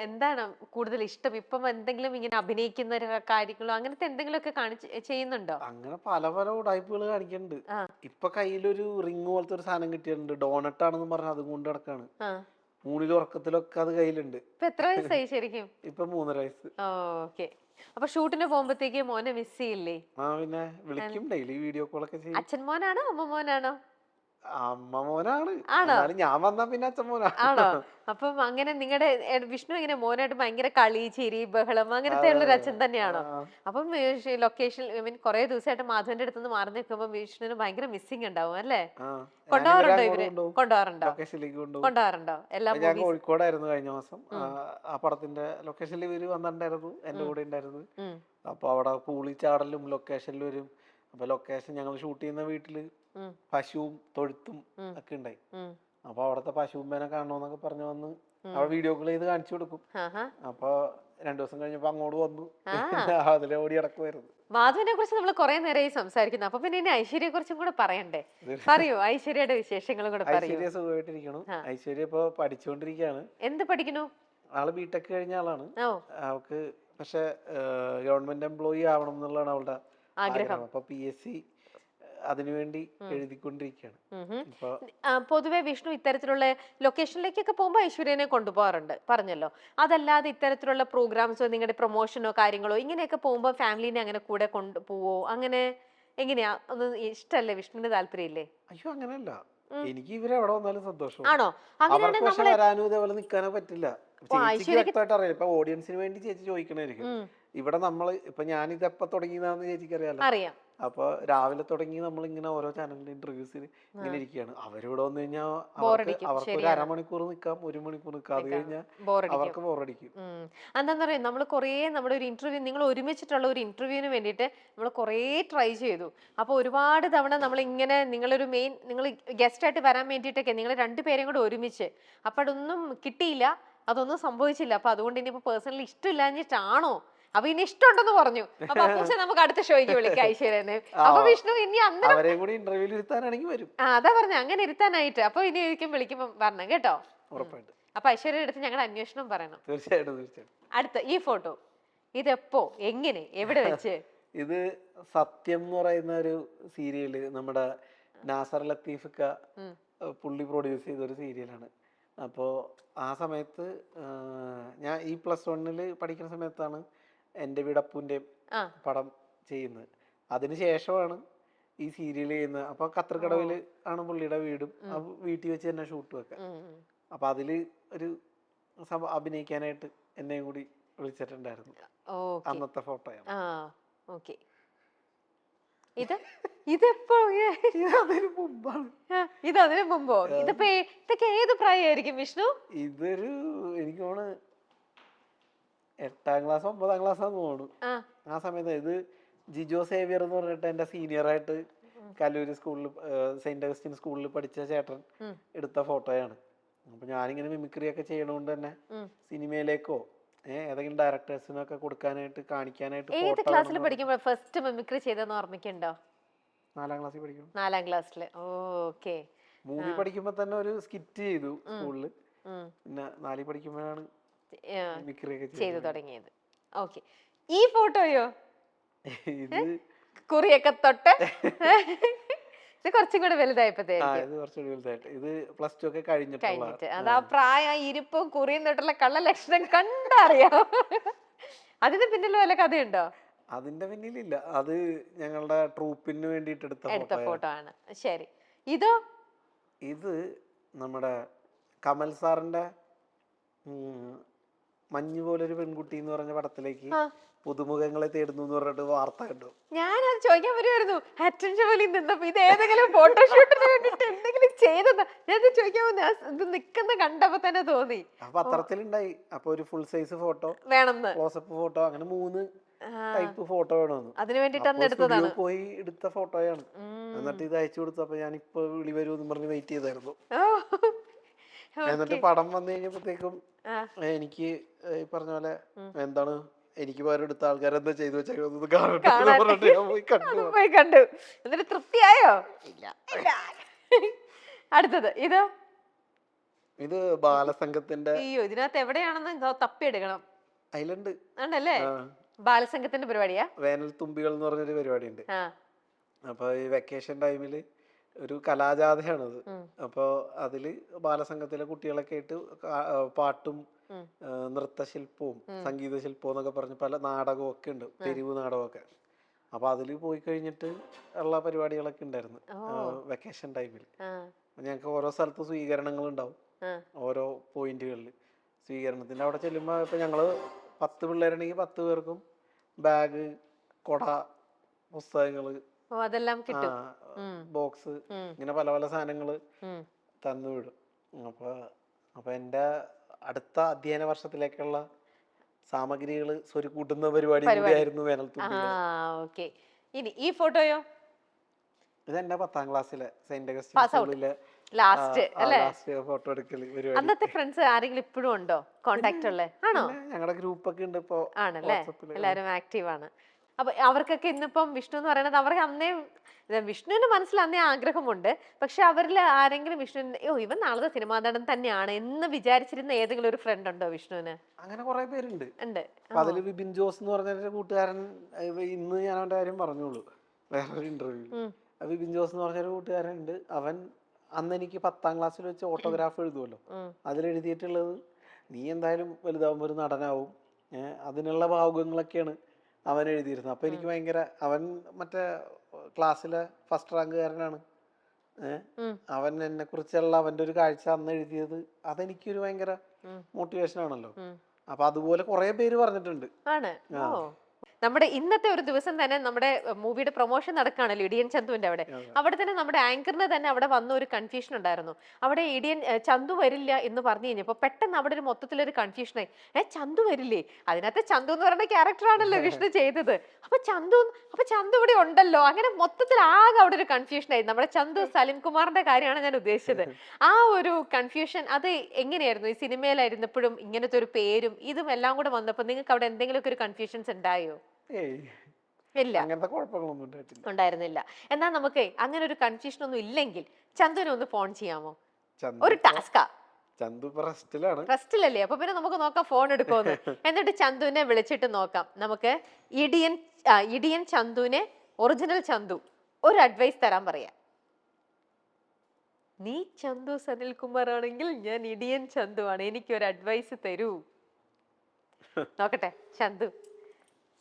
എന്താണ് കൂടുതൽ ഇഷ്ടം? ഇപ്പം എന്തെങ്കിലും ഇങ്ങനെ അഭിനയിക്കുന്ന കാര്യങ്ങളോ അങ്ങനത്തെ എന്തെങ്കിലും ഒക്കെ ചെയ്യുന്നുണ്ടോ? അങ്ങനെ പല പല ഉടായ്പകൾ കാണിക്കുന്നുണ്ട്. ഇപ്പൊ കയ്യിലൊരു റിങ് പോലത്തെ ഒരു സാധനം കിട്ടിയിട്ടുണ്ട്, ഡോണറ്റ് ആണെന്ന് പറഞ്ഞ അതും കൊണ്ട് കിടക്കാണ്. മൂന്നിലും ഉറക്കത്തിലൊക്കെ അത് കയ്യിലുണ്ട്. ഇപ്പൊ എത്ര വയസ്സായി ശരിക്കും? ഇപ്പൊ 3.5 വയസ്സ്. ഓക്കെ. അപ്പൊ ഷൂട്ടിന് പോകുമ്പോഴത്തേക്ക് മോനെ മിസ് ചെയ്യില്ലേ? പിന്നെ വിളിക്കും, ഡെയിലി വീഡിയോ കോളൊക്കെ ചെയ്യും. അച്ഛൻ മോനാണോ അമ്മ മോനാണോ? അമ്മ മോനാണ്. ഞാൻ വന്നാ പിന്നെ അച്ഛൻ മോനാണ്. ആണോ? അപ്പം അങ്ങനെ നിങ്ങളുടെ വിഷ്ണു ഇങ്ങനെ മോനായിട്ട് ഭയങ്കര കളി ചിരി ബഹളം അങ്ങനത്തെ ഉള്ളൊരു അച്ഛൻ തന്നെയാണോ? അപ്പം ലൊക്കേഷൻ കുറെ ദിവസമായിട്ട് മാധവന്റെ അടുത്ത് നിന്ന് മാറി നിൽക്കുമ്പോ വിഷ്ണുവിന് ഭയങ്കര മിസ്സിംഗ് ഉണ്ടാവും അല്ലേ? കൊണ്ടുപോകാറുണ്ടോ ഇവര്? കൊണ്ടുപോകാറുണ്ടോ? ഞാൻ കോഴിക്കോടായിരുന്നു കഴിഞ്ഞ മാസം. ആ പടത്തിന്റെ ലൊക്കേഷനിൽ ഇവര് വന്നിട്ടുണ്ടായിരുന്നു, എന്റെ കൂടെ ഉണ്ടായിരുന്നു. അപ്പൊ അവിടെ പൂളിച്ചാടലും ലൊക്കേഷനിൽ വരും. അപ്പൊ ലൊക്കേഷൻ ഞങ്ങൾ ഷൂട്ട് ചെയ്യുന്ന വീട്ടില് പശുവും തൊഴുത്തും ഒക്കെ ഉണ്ടായി. അപ്പൊ അവിടത്തെ പശുമ്പേനെ കാണണോന്നൊക്കെ പറഞ്ഞു വന്ന് അവിടെ വീഡിയോ കോൾ ചെയ്ത് കാണിച്ചു കൊടുക്കും. അപ്പൊ രണ്ടു ദിവസം കഴിഞ്ഞപ്പോ അങ്ങോട്ട് വന്നു. ആ അതിലെ ഓടി നടക്കുമായിരുന്നു. മാധുവിനെ കുറിച്ച് നമ്മൾ കുറെ നേരമായി സംസാരിക്കുന്നു. അപ്പൊ പിന്നെ ഇനി ഐശ്വര്യയെ കുറിച്ചും കൂടെ പറയണ്ടേ? പറയൂ, ഐശ്വര്യയുടെ വിശേഷങ്ങളും കൂടെ പറയൂ. ഐശ്വര്യ സുഖമായിട്ടിരിക്കണം. ഐശ്വര്യ ഇപ്പൊ പഠിച്ചുകൊണ്ടിരിക്കുകയാണ്. എന്ത് പഠിക്കുന്നു? ആള് ബിടെക് കഴിഞ്ഞ ആളാണ്. ഓ, അവൾക്ക് പക്ഷെ ഗവൺമെന്റ് എംപ്ലോയി ആവണം എന്നുള്ളതാണ് അവളുടെ ആഗ്രഹം. അപ്പൊ PSC അതിനുവേണ്ടി എഴുതിക്കൊണ്ടിരിക്കുകയാണ്. ഇപ്പൊ പൊതുവെ വിഷ്ണു ഇത്തരത്തിലുള്ള ലൊക്കേഷനിലേക്കൊക്കെ പോകുമ്പോൾ ഐശ്വര്യനെ കൊണ്ടുപോകാറുണ്ട് പറഞ്ഞല്ലോ. അതല്ലാതെ ഇത്തരത്തിലുള്ള പ്രോഗ്രാംസോ നിങ്ങളുടെ പ്രൊമോഷനോ കാര്യങ്ങളോ ഇങ്ങനെയൊക്കെ പോകുമ്പോൾ ഫാമിലിനെ അങ്ങനെ കൂടെ കൊണ്ടുപോവോ? അങ്ങനെ എങ്ങനെയാ? ഒന്നും ഇഷ്ടല്ലേ? വിഷ്ണുവിന് താല്പര്യമില്ലേ? അയ്യോ അങ്ങനെയല്ല, എനിക്ക് ഇവരെവിടെ വന്നാലും സന്തോഷം. ആണോ? അവർക്ക് അങ്ങനെയാണെങ്കിൽ പക്ഷെ വരാനും ഇതേപോലെ നിൽക്കാനോ പറ്റില്ല. ചേച്ചിക്ക് വ്യക്തമായിട്ട് അറിയാം. ഇപ്പൊ ഓഡിയൻസിന് വേണ്ടി ചേച്ചി ചോദിക്കണായിരിക്കും. ഇവിടെ നമ്മള് ഇപ്പൊ ഞാനിത് എപ്പോ തുടങ്ങിയതാന്ന് ചേച്ചിക്ക് അറിയാലോ. അറിയാം. അപ്പൊ രാവിലെ തുടങ്ങി നമ്മൾ ഇങ്ങനെ ഓരോ ചാനലിന്റെ ഇന്റർവ്യൂസിന് ഇങ്ങനെ ഇരിക്കുകയാണ്. അവരിവിടെ വന്നു കഴിഞ്ഞാൽ അവർക്ക് ഒരു അരമണിക്കൂർ നിൽക്കാം, 1 മണിക്കൂർ നിൽക്കാം. അത് കഴിഞ്ഞാൽ അവർക്ക് ബോറടിക്കും. എന്താന്ന് പറയാ, നമ്മൾ കുറേ നമ്മുടെ ഒരു ഇന്റർവ്യൂ, നിങ്ങൾ ഒരുമിച്ചിട്ടുള്ള ഒരു ഇന്റർവ്യൂവിന് വേണ്ടിയിട്ട് നമ്മൾ കുറേ ട്രൈ ചെയ്തു. അപ്പൊ ഒരുപാട് തവണ നമ്മൾ ഇങ്ങനെ നിങ്ങളൊരു മെയിൻ നിങ്ങൾ ഗസ്റ്റ് ആയിട്ട് വരാൻ വേണ്ടിയിട്ടൊക്കെ നിങ്ങൾ രണ്ടുപേരും കൂടെ ഒരുമിച്ച്, അപ്പൊ അതൊന്നും കിട്ടിയില്ല, അതൊന്നും സംഭവിച്ചില്ല. അപ്പൊ അതുകൊണ്ട് ഇനിയിപ്പോ പേഴ്സണലി ഇഷ്ടമില്ലാഞ്ഞിട്ടാണോ? അപ്പൊ ഇനി ഇഷ്ടമുണ്ടെന്ന് പറഞ്ഞു. അപ്പൊ അപ്പൂസെ നമുക്ക് അടുത്ത ഷോയ്ക്ക് വിളിക്കാം ഐശ്വര്യനെ. അപ്പൊ വിഷ്ണു ഇനി അവരെയും കൂടി ഇന്റർവ്യൂവിൽ ഇരുത്താനാണെങ്കിൽ വരും. അതാ പറഞ്ഞ അങ്ങനെ ഇരുത്താനായിട്ട്. അപ്പൊ ഇനി ഒരിക്കലും വിളിക്കുമ്പോ വരണം കേട്ടോ. ഉറപ്പായിട്ട്. അപ്പൊ ഐശ്വര്യയുടെ അടുത്ത് ഞങ്ങളുടെ അന്വേഷണം പറയണം. തീർച്ചയായിട്ടും തീർച്ചയായിട്ടും. അടുത്ത ഈ ഫോട്ടോ ഇതെപ്പോ, എങ്ങനെ, എവിടെ വെച്ച്? ഇത് സത്യം എന്ന് പറയുന്ന ഒരു സീരിയല് നമ്മുടെ നാസർ ലത്തീഫ്ക്ക പുള്ളി പ്രൊഡ്യൂസ് ചെയ്ത ഒരു സീരിയലാണ്. അപ്പോൾ ആ സമയത്ത് ഞാൻ ഈ +1 പഠിക്കുന്ന സമയത്താണ് എൻ്റെ വീടപ്പൂൻ്റെ പടം ചെയ്യുന്നത്. അതിനുശേഷമാണ് ഈ സീരിയൽ ചെയ്യുന്നത്. അപ്പൊ കത്രക്കടവിൽ ആണ് പുള്ളിയുടെ വീടും. വീട്ടിൽ വെച്ച് തന്നെ ഷൂട്ടും ഒക്കെ. അപ്പൊ അതില് ഒരു അഭിനയിക്കാനായിട്ട് എന്നെയും കൂടി വിളിച്ചിട്ടുണ്ടായിരുന്നു. അന്നത്തെ ഫോട്ടോയാണ്. ഇതെപ്പോ? അതിന് മുമ്പാണ്. ഇത് അതിന് മുമ്പോ? ഇതൊക്കെ ഏത് പ്രായമായിരിക്കും വിഷ്ണു? ഇതൊരു എനിക്ക് തോന്നുന്നു 8ാം ക്ലാസ് 9ാം ക്ലാസ്സാന്ന് തോന്നുന്നു. ആ സമയത്ത് ഇത് ജിജോ സേവിയർ എന്ന് പറഞ്ഞിട്ട് എന്റെ സീനിയറായിട്ട് കല്ലൂര് സ്കൂളിൽ സെന്റ് അഗസ്റ്റിൻ സ്കൂളിൽ പഠിച്ച ചേട്ടൻ എടുത്ത ഫോട്ടോയാണ്. അപ്പൊ ഞാനിങ്ങനെ മിമിക്രി ഒക്കെ ചെയ്യണോണ്ട് തന്നെ സിനിമയിലേക്കോ ഏതെങ്കിലും ഡയറക്ടേഴ്സിനൊക്കെ കൊടുക്കാനായിട്ട് കാണിക്കാനായിട്ട്. ഏത് ക്ലാസ്സിൽ പഠിക്കുമ്പോൾ ഫസ്റ്റ് മിമിക്രി ചെയ്തെന്ന് ഓർമ്മയ്ക്കുണ്ടോ? 4ാം ക്ലാസ്സിൽ പഠിക്കും. 4ാം ക്ലാസ്സില്. ഓക്കേ. മൂവി പഠിക്കുമ്പോ തന്നെ ഒരു സ്കിറ്റ് ചെയ്തു സ്കൂളില്. പിന്നെ 4ൽ പഠിക്കുമ്പോഴാണ് മിമിക്രി ഒക്കെ ചെയ്തു തുടങ്ങിയത്. ഓക്കെ. ഈ ഫോട്ടോയോ? ഇത് കുറിയൊക്കെ തൊട്ട് ഇത് കുറച്ചും കൂടെ വലുതായപ്പോഴത്തേക്ക്. ഇത് കുറച്ചുകൂടി വലുതായിട്ട്. ഇത് +2 ഒക്കെ കഴിഞ്ഞിട്ട്. അതാ പ്രായ ഇരിപ്പും കുറിയും തൊട്ടുള്ള കള്ള ലക്ഷണം കണ്ടറിയാം. അതിന് പിന്നിൽ വല്ല കഥയുണ്ടോ? അതിന്റെ പിന്നിലില്ല. അത് ഞങ്ങളുടെ ട്രൂപ്പിന് വേണ്ടിട്ട് എടുത്ത ഫോട്ടോ ആണ്. ശരി. ഇതോ? ഇത് നമ്മുടെ കമൽ സാറിന്റെ മഞ്ഞു പോലൊരു പെൺകുട്ടി എന്ന് പറഞ്ഞ പടത്തിലേക്ക് പുതുമുഖങ്ങളെ തേടുന്നു എന്ന് പറഞ്ഞിട്ട് വാർത്ത കണ്ടു. ഞാനത് ചോദിക്കാൻ വരുമായിരുന്നു. അറ്റൻഷൻ പോലെ നിന്നപ്പോ ഇത് ഏതെങ്കിലും ഫോട്ടോഷൂട്ടിന് വേണ്ടിട്ട് എന്തെങ്കിലും ചെയ്തതാ ഞാൻ ചോദിക്കാൻ വന്നു. ഇത് നിക്കുന്ന കണ്ടപ്പോ തന്നെ തോന്നി. അപ്പൊ പത്രത്തിലുണ്ടായി. അപ്പൊ ഒരു ഫുൾ സൈസ് ഫോട്ടോ വേണമെന്ന്, ക്ലോസപ്പ് ഫോട്ടോ, അങ്ങനെ 3 ടൈപ്പ് ഫോട്ടോ വേണമെന്ന്. അതിന് വേണ്ടിട്ട് പോയി എടുത്ത ഫോട്ടോയാണ്. എന്നിട്ട് ഇത് അയച്ചു കൊടുത്തു. അപ്പൊ ഞാൻ ഇപ്പൊ വിളി വരുമെന്ന് പറഞ്ഞ് വെയിറ്റ് ചെയ്തായിരുന്നു. എന്നിട്ട് പടം വന്നു കഴിഞ്ഞപ്പോഴത്തേക്കും എനിക്ക് ഈ പറഞ്ഞ പോലെ എന്താണ് എനിക്ക് പകരം എടുത്ത ആൾക്കാർ എന്താ ചെയ്തു വെച്ചേക്കുന്നത് പോയി കണ്ടു. എന്നിട്ട് തൃപ്തിയായോ? അടുത്തത് ഇതോ? ഇത് ബാലസംഘത്തിന്റെ. അയ്യോ, ഇതിനകത്ത് എവിടെയാണെന്ന് തപ്പിയെടുക്കണം. അതിലുണ്ട്. ആണല്ലേ? ബാലസംഘത്തിന്റെ പരിപാടിയാ? വേനൽ തുമ്പികൾ എന്ന് പറഞ്ഞൊരു പരിപാടി ഉണ്ട്. അപ്പൊ ഈ വെക്കേഷൻ ടൈമില് ഒരു കലാജാഥയാണത്. അപ്പൊ അതില് ബാലസംഘത്തിലെ കുട്ടികളൊക്കെ ആയിട്ട് പാട്ടും നൃത്തശില്പവും സംഗീത ശില്പവും എന്നൊക്കെ പറഞ്ഞ് പല നാടകവും ഒക്കെ ഉണ്ട്, തെരുവ് നാടകമൊക്കെ. അപ്പൊ അതില് പോയി കഴിഞ്ഞിട്ട് ഉള്ള പരിപാടികളൊക്കെ ഉണ്ടായിരുന്നു വെക്കേഷൻ ടൈമിൽ. ഞങ്ങക്ക് ഓരോ സ്ഥലത്ത് സ്വീകരണങ്ങൾ ഉണ്ടാവും. ഓരോ പോയിന്റുകളിൽ സ്വീകരണത്തിന്റെ അവിടെ ചെല്ലുമ്പോ ഇപ്പൊ ഞങ്ങള് 10 പിള്ളേരുണ്ടെങ്കിൽ 10 പേർക്കും ബാഗ്, കൊട, പുസ്തകങ്ങള്, അതെല്ലാം കിട്ടും, ബോക്സ്, ഇങ്ങനെ പല പല സാധനങ്ങള് തന്നു വിടും. അപ്പൊ എന്റെ അടുത്ത അധ്യയന വർഷത്തിലേക്കുള്ള സാമഗ്രികൾ സ്വരുക്കൂട്ടുന്ന പരിപാടി കൂടിയായിരുന്നു വേനൽ തുമ്പികൾ. ഇനി ഈ ഫോട്ടോയോ? ഇതെന്റെ 10ാം ക്ലാസ്സിലെ സെന്റ് അഗസ്റ്റിൻ സ്കൂളിലെ ലാസ്റ്റ് അല്ലേ? ലാസ്റ്റ് ഫോട്ടോ എടുക്കല് പരിപാടി. അന്നത്തെ ഫ്രണ്ട്സ് ആരെങ്കിലും ഇപ്പോഴും ഉണ്ടോ കോണ്ടാക്ട് ഉള്ളേ? ആണോ? ഞങ്ങളുടെ ഗ്രൂപ്പ് ഒക്കെ ഉണ്ട് ഇപ്പൊ ആണല്ലേ, വാട്സാപ്പില്. എല്ലാരും ആക്റ്റീവ് ആണ്. അപ്പൊ അവർക്കൊക്കെ ഇന്നിപ്പം വിഷ്ണു എന്ന് പറയുന്നത് അവർക്ക് അന്നേ വിഷ്ണുവിന്റെ മനസ്സിൽ അന്നേ ആഗ്രഹമുണ്ട്. പക്ഷെ അവരിൽ ആരെങ്കിലും വിഷ്ണുവിന് ഇവൻ നാളത്തെ സിനിമാ നടൻ തന്നെയാണ് എന്ന് വിചാരിച്ചിരുന്ന ഏതെങ്കിലും ഒരു ഫ്രണ്ട് ഉണ്ടോ വിഷ്ണുവിന്? അങ്ങനെ കുറെ പേരുണ്ട്. ഉണ്ട്. അപ്പൊ അതില് വിപിൻ ജോസ് എന്ന് പറഞ്ഞ ഒരു കൂട്ടുകാരൻ, ഇന്ന് ഞാൻ അവന്റെ കാര്യം പറഞ്ഞോളൂ വേറൊരു ഇന്റർവ്യൂ. വിപിൻ ജോസ് എന്ന് പറഞ്ഞൊരു കൂട്ടുകാരൻ ഉണ്ട്. അവൻ അന്ന് എനിക്ക് 10ാം ക്ലാസ്സിൽ വെച്ച് ഓട്ടോഗ്രാഫ് എഴുതുമല്ലോ, അതിലെഴുതിയിട്ടുള്ളത് നീ എന്തായാലും വലുതാവുമ്പോൾ ഒരു നടനാവും, അതിനുള്ള ഭാവുകങ്ങളൊക്കെയാണ് അവൻ എഴുതിയിരുന്നത്. അപ്പൊ എനിക്ക് ഭയങ്കര, അവൻ മറ്റേ ക്ലാസ്സിലെ ഫസ്റ്റ് റാങ്കുകാരനാണ്. അവൻ എന്നെ കുറിച്ചുള്ള അവന്റെ ഒരു കാഴ്ച അന്ന് എഴുതിയത് അതെനിക്കൊരു ഭയങ്കര മോട്ടിവേഷൻ ആണല്ലോ. അപ്പൊ അതുപോലെ കുറെ പേര് പറഞ്ഞിട്ടുണ്ട്. ആണ്. നമ്മുടെ ഇന്നത്തെ ഒരു ദിവസം തന്നെ നമ്മുടെ മൂവിയുടെ പ്രൊമോഷൻ നടക്കുകയാണല്ലോ ഇടിയൻ ചന്തുവിന്റെ അവിടെ തന്നെ നമ്മുടെ ആങ്കറിന് തന്നെ അവിടെ വന്ന ഒരു കൺഫ്യൂഷൻ ഉണ്ടായിരുന്നു. അവിടെ ഇടിയൻ ചന്തു വരില്ല എന്ന് പറഞ്ഞു കഴിഞ്ഞപ്പോ പെട്ടെന്ന് അവിടെ ഒരു മൊത്തത്തിലൊരു കൺഫ്യൂഷനായി. ചന്തു വരില്ലേ? അതിനകത്ത് ചന്തു എന്ന് പറയുന്ന ക്യാരക്ടർ ആണല്ലോ വിഷ്ണു ചെയ്തത്. അപ്പൊ ചന്തു ഇവിടെ ഉണ്ടല്ലോ. അങ്ങനെ മൊത്തത്തിൽ ആകെ അവിടെ ഒരു കൺഫ്യൂഷനായി. നമ്മുടെ ചന്തു സലിം കുമാറിന്റെ കാര്യമാണ് ഞാൻ ഉദ്ദേശിച്ചത്. ആ ഒരു കൺഫ്യൂഷൻ അത് എങ്ങനെയായിരുന്നു? ഈ സിനിമയിലായിരുന്നപ്പോഴും ഇങ്ങനത്തെ ഒരു പേരും ഇതും എല്ലാം കൂടെ വന്നപ്പോ നിങ്ങൾക്ക് അവിടെ എന്തെങ്കിലുമൊക്കെ ഒരു കൺഫ്യൂഷൻസ് ഉണ്ടായോ? ഇല്ല, അങ്ങനത്തെ കുഴപ്പങ്ങളൊന്നും ഉണ്ടായിരുന്നില്ല. എന്നാൽ നമുക്ക് അങ്ങനെ ഒരു കൺഫ്യൂഷൻ ഒന്നും ഇല്ലെങ്കിൽ ചന്തുവിനെ ഒന്ന് ഫോൺ ചെയ്യാമോ? ഒരു ടാസ്കാ. ചന്തു റെസ്റ്റിലാണ്. റെസ്റ്റിലല്ലേ? അപ്പൊ പിന്നെ നമുക്ക് നോക്കാം ഫോൺ എടുക്കുമെന്ന്. എന്നിട്ട് ചന്തുവിനെ വിളിച്ചിട്ട് നോക്കാം. നമുക്ക് ഇടിയൻ ചന്തുവിനെ, ഒറിജിനൽ ചന്തു ഒരു അഡ്വൈസ് തരാൻ പറയാം. നീ ചന്തു സനിൽകുമാർ ആണെങ്കിൽ ഞാൻ ഇടിയൻ ചന്തു ആണ്, എനിക്കൊരു അഡ്വൈസ് തരൂ. നോക്കട്ടെ. ചന്തു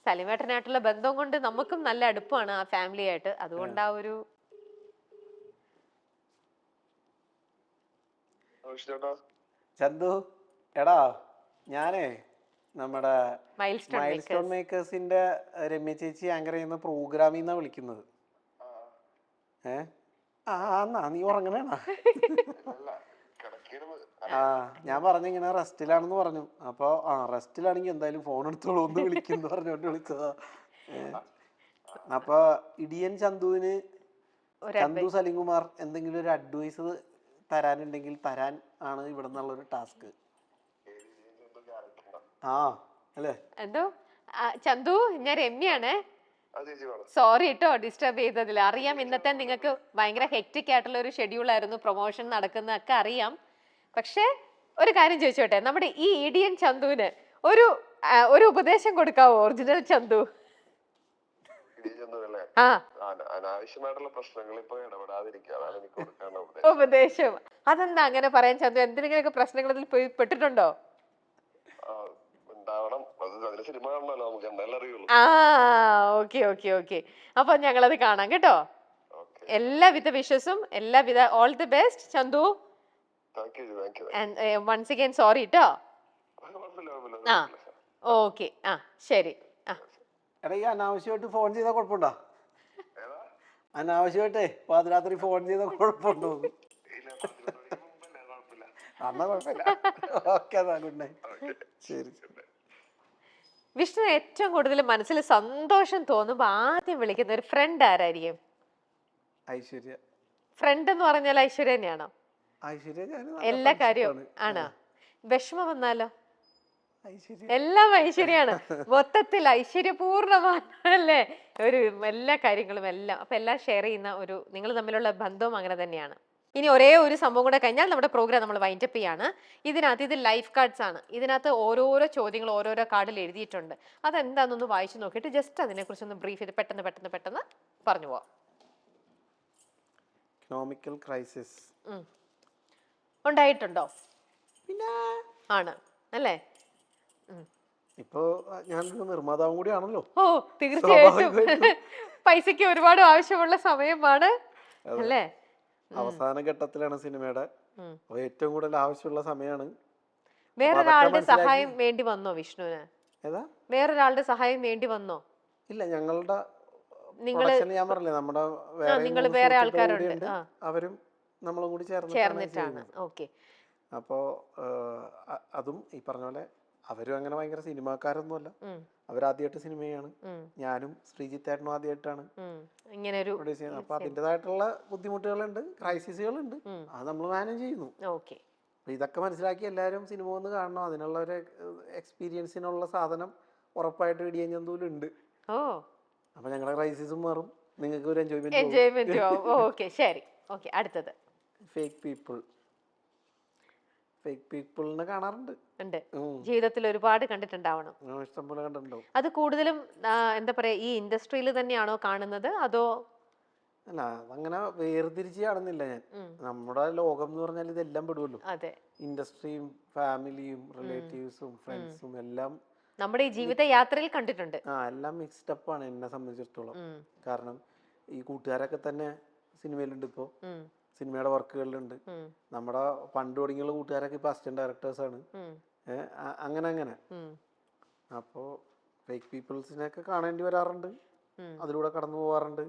സലിമേട്ടനായിട്ടുള്ള ബന്ധം കൊണ്ട് നമുക്കും നല്ല അടുപ്പമാണ് ആ ഫാമിലി ആയിട്ട്. അതുകൊണ്ട് ആ ഒരു ചന്തു എടാ, ഞാനേ നമ്മുടെ മൈൽസ്റ്റോൺ മേക്കേഴ്സിന്റെ രമ്യ ചേച്ചി ആങ്കർ ചെയ്യുന്ന പ്രോഗ്രാമിൽ നിന്നാ വിളിക്കുന്നത്. നീ ഉറങ്ങണേണ? ഞാൻ പറഞ്ഞിങ്ങനെ റെസ്റ്റിലാണെന്ന് പറഞ്ഞു. അപ്പൊ റെസ്റ്റിലാണെങ്കിൽ എന്തായാലും ഫോൺ എടുത്തോളൂ, ഒന്ന് വിളിക്കുന്നു പറഞ്ഞോണ്ട് വിളിച്ചതാ. അപ്പൊ ഇടിയൻ ചന്തുവിന്, ചന്തു സലിംകുമാർ എന്തെങ്കിലും ഒരു അഡ്വൈസ് തരാനുണ്ടെങ്കിൽ തരാൻ ആണ് ഇവിടെ നിന്നുള്ള ഒരു ടാസ്ക്. അല്ലേ? എന്തോ ചന്തു, ഞാൻ രമ്യാണ്. സോറി കേട്ടോ ഡിസ്റ്റർബ് ചെയ്തതിൽ. അറിയാം ഇന്നത്തെ നിങ്ങൾക്ക് ഭയങ്കര ഹെക്റ്റിക് ആയിട്ടുള്ള ഒരു ഷെഡ്യൂൾ ആയിരുന്നു, പ്രൊമോഷൻ നടക്കുന്നതൊക്കെ അറിയാം. പക്ഷെ ഒരു കാര്യം ചോദിച്ചോട്ടെ, നമ്മുടെ ഈ ഇടിയൻ ചന്തുവിന് ഒരു ഉപദേശം കൊടുക്കാവോ? ഒറിജിനൽ ചന്തു. അനാവശ്യമായിട്ടുള്ള പ്രശ്നങ്ങൾ ഇപ്പൊ ഇടപെടാതിരിക്കാനാണ് എനിക്ക് കൊടുക്കാനുള്ള ഉപദേശം. അതെന്താ അങ്ങനെ പറയാൻ ചന്തു? എന്തെങ്കിലുമൊക്കെ പ്രശ്നങ്ങൾ ഇതിൽ പോയി പെട്ടിട്ടുണ്ടോ? ഓക്കെ. അപ്പൊ ഞങ്ങളത് കാണാം കേട്ടോ. എല്ലാവിധ വിഷസും, എല്ലാവിധ all the best Chandu. Once again sorry കേട്ടോ. ഓക്കെ, ശരി. എടാ, ഈ അനാവശ്യമായിട്ട് ഫോൺ ചെയ്താൽ കുഴപ്പമുണ്ടോ? അനാവശ്യമായിട്ടേ പാതിരാത്രി ഫോൺ ചെയ്താൽ കുഴപ്പമുണ്ടോ? എന്നാ കുഴപ്പമില്ല. Okay, good night. ശരി. വിഷ്ണു ഏറ്റവും കൂടുതൽ മനസ്സിൽ സന്തോഷം തോന്നുമ്പോ ആദ്യം വിളിക്കുന്ന ഒരു ഫ്രണ്ട് ആരായിരിക്കും? ഐശ്വര്യ. ഫ്രണ്ട് എന്ന് പറഞ്ഞാൽ ഐശ്വര്യ തന്നെയാണോ? എല്ലാ കാര്യവും ആണോ? വിഷമം വന്നാലോ? എല്ലാം ഐശ്വര്യാണ്. മൊത്തത്തിൽ ഐശ്വര്യപൂർണമാണല്ലേ ഒരു എല്ലാ കാര്യങ്ങളും എല്ലാം. അപ്പൊ എല്ലാം ഷെയർ ചെയ്യുന്ന ഒരു, നിങ്ങൾ തമ്മിലുള്ള ബന്ധവും അങ്ങനെ തന്നെയാണ്. ഇനി ഒരേ ഒരു സംഭവം കൂടെ കഴിഞ്ഞാൽ നമ്മുടെ പ്രോഗ്രാം നമ്മൾ വൈൻഡപ്പ് ചെയ്യാണ്. ഇത് ലൈഫ് കാർഡ്സ് ആണ്. ഇതിനകത്ത് ഓരോരോ ചോദ്യങ്ങൾ ഓരോരോ കാർഡിൽ എഴുതിയിട്ടുണ്ട്. അതെന്താണെന്നൊന്ന് വായിച്ചു നോക്കിയിട്ട് ജസ്റ്റ് അതിനെക്കുറിച്ചൊന്ന് ബ്രീഫ് ചെയ്ത് പെട്ടെന്ന് പറഞ്ഞു പോവാം. ഇക്കണോമിക്കൽ ക്രൈസിസ് ഉണ്ടായിട്ടുണ്ടോ? പിന്നെ ആണ് അല്ലേ? ഇപ്പോ ഞാൻ നിർമ്മാതാവും കൂടി ആണല്ലോ. തീർച്ചയായിട്ടും പൈസക്ക് ഒരുപാട് ആവശ്യമുള്ള സമയമാണ് അല്ലേ? അവസാന ഘട്ടത്തിലാണ് സിനിമയുടെ. ഏറ്റവും കൂടുതൽ ആവശ്യമുള്ള സമയമാണ്. വേറൊരാളുടെ സഹായം വേണ്ടി വന്നോ വിഷ്ണുവിന്? വേറൊരാളുടെ സഹായം വേണ്ടി വന്നോ? ഇല്ല, ഞങ്ങളുടെ ഞാൻ പറഞ്ഞില്ലേ, നമ്മുടെ വേറെ ആൾക്കാരുണ്ട്, അവരും നമ്മളും കൂടി ചേർന്നിട്ടാണ്. ഓക്കെ. അപ്പോ അതും ഈ പറഞ്ഞ പോലെ അവരും അങ്ങനെ ഭയങ്കര സിനിമാക്കാരൊന്നുമല്ല, അവരാദ്യമായിട്ട് സിനിമയാണ്, ഞാനും ശ്രീജിത്ത് ഏട്ടനും ആദ്യമായിട്ടാണ് ഇങ്ങനെ ഒരു പ്രൊഡ്യൂസ് ചെയ്യുന്നത്. അപ്പൊ അതിൻ്റെതായിട്ടുള്ള ബുദ്ധിമുട്ടുകളുണ്ട്, ക്രൈസിസുകളുണ്ട്, അത് നമ്മൾ മാനേജ് ചെയ്യുന്നു. ഓക്കെ. അപ്പൊ ഇതൊക്കെ മനസ്സിലാക്കി എല്ലാവരും സിനിമ ഒന്ന് കാണണം. അതിനുള്ള ഒരു എക്സ്പീരിയൻസിനുള്ള സാധനം ഉറപ്പായിട്ട് ഇടിയൻ ചന്തൂലും ഉണ്ട്. ഓ, അപ്പൊ ഞങ്ങളുടെ ക്രൈസിസും മാറും, നിങ്ങൾക്ക് ഒരു എൻജോയ്മെന്റ്. എൻജോയ്മെന്റ് ഓക്കെ, ശരി. ഓക്കെ, അടുത്തത് ഫേക്ക് പീപ്പിൾ. ഫേക്ക് പീപ്പിളിനെ കാണാറുണ്ട്, ഉണ്ട്, ജീവിതത്തിൽ ഒരുപാട് കണ്ടിട്ടുണ്ടാവണം. ഇഷ്ടംപോലെ കണ്ടിട്ടുണ്ടാവും. അത് കൂടുതലും എന്താ പറയാ, ഈ ഇൻഡസ്ട്രിയിൽ തന്നെയാണോ കാണുന്നത്, അതോ? അല്ല, അതങ്ങനെ വേർതിരിച്ച് കാണുന്നില്ല ഞാൻ. നമ്മുടെ ലോകം എന്ന് പറഞ്ഞാൽ ഇതെല്ലാം പെടുമല്ലോ. അതെ, ഇൻഡസ്ട്രിയും ഫാമിലിയും റിലേറ്റീവ്സും ഫ്രണ്ട്സും എല്ലാം നമ്മുടെ ഈ ജീവിത യാത്രയിൽ കണ്ടിട്ടുണ്ട്. എല്ലാം മിക്സ്ഡ് അപ്പ് ആണ് എന്നെ സംബന്ധിച്ചിടത്തോളം. കാരണം ഈ കൂട്ടുകാരൊക്കെ തന്നെ സിനിമയിലുണ്ട്, ഇപ്പോ സിനിമയുടെ വർക്കുകളിലുണ്ട്. നമ്മുടെ പണ്ട് തുടങ്ങിയുള്ള കൂട്ടുകാരൊക്കെ ഇപ്പൊ അസിസ്റ്റന്റ് ഡയറക്ടേഴ്സ് ആണ്. അങ്ങനെ അങ്ങനെ. അപ്പോ ഫേക്ക് പീപ്പിൾസിനെയൊക്കെ കാണേണ്ടി വരാറുണ്ട്, അതിലൂടെ കടന്നു പോവാറുണ്ട്.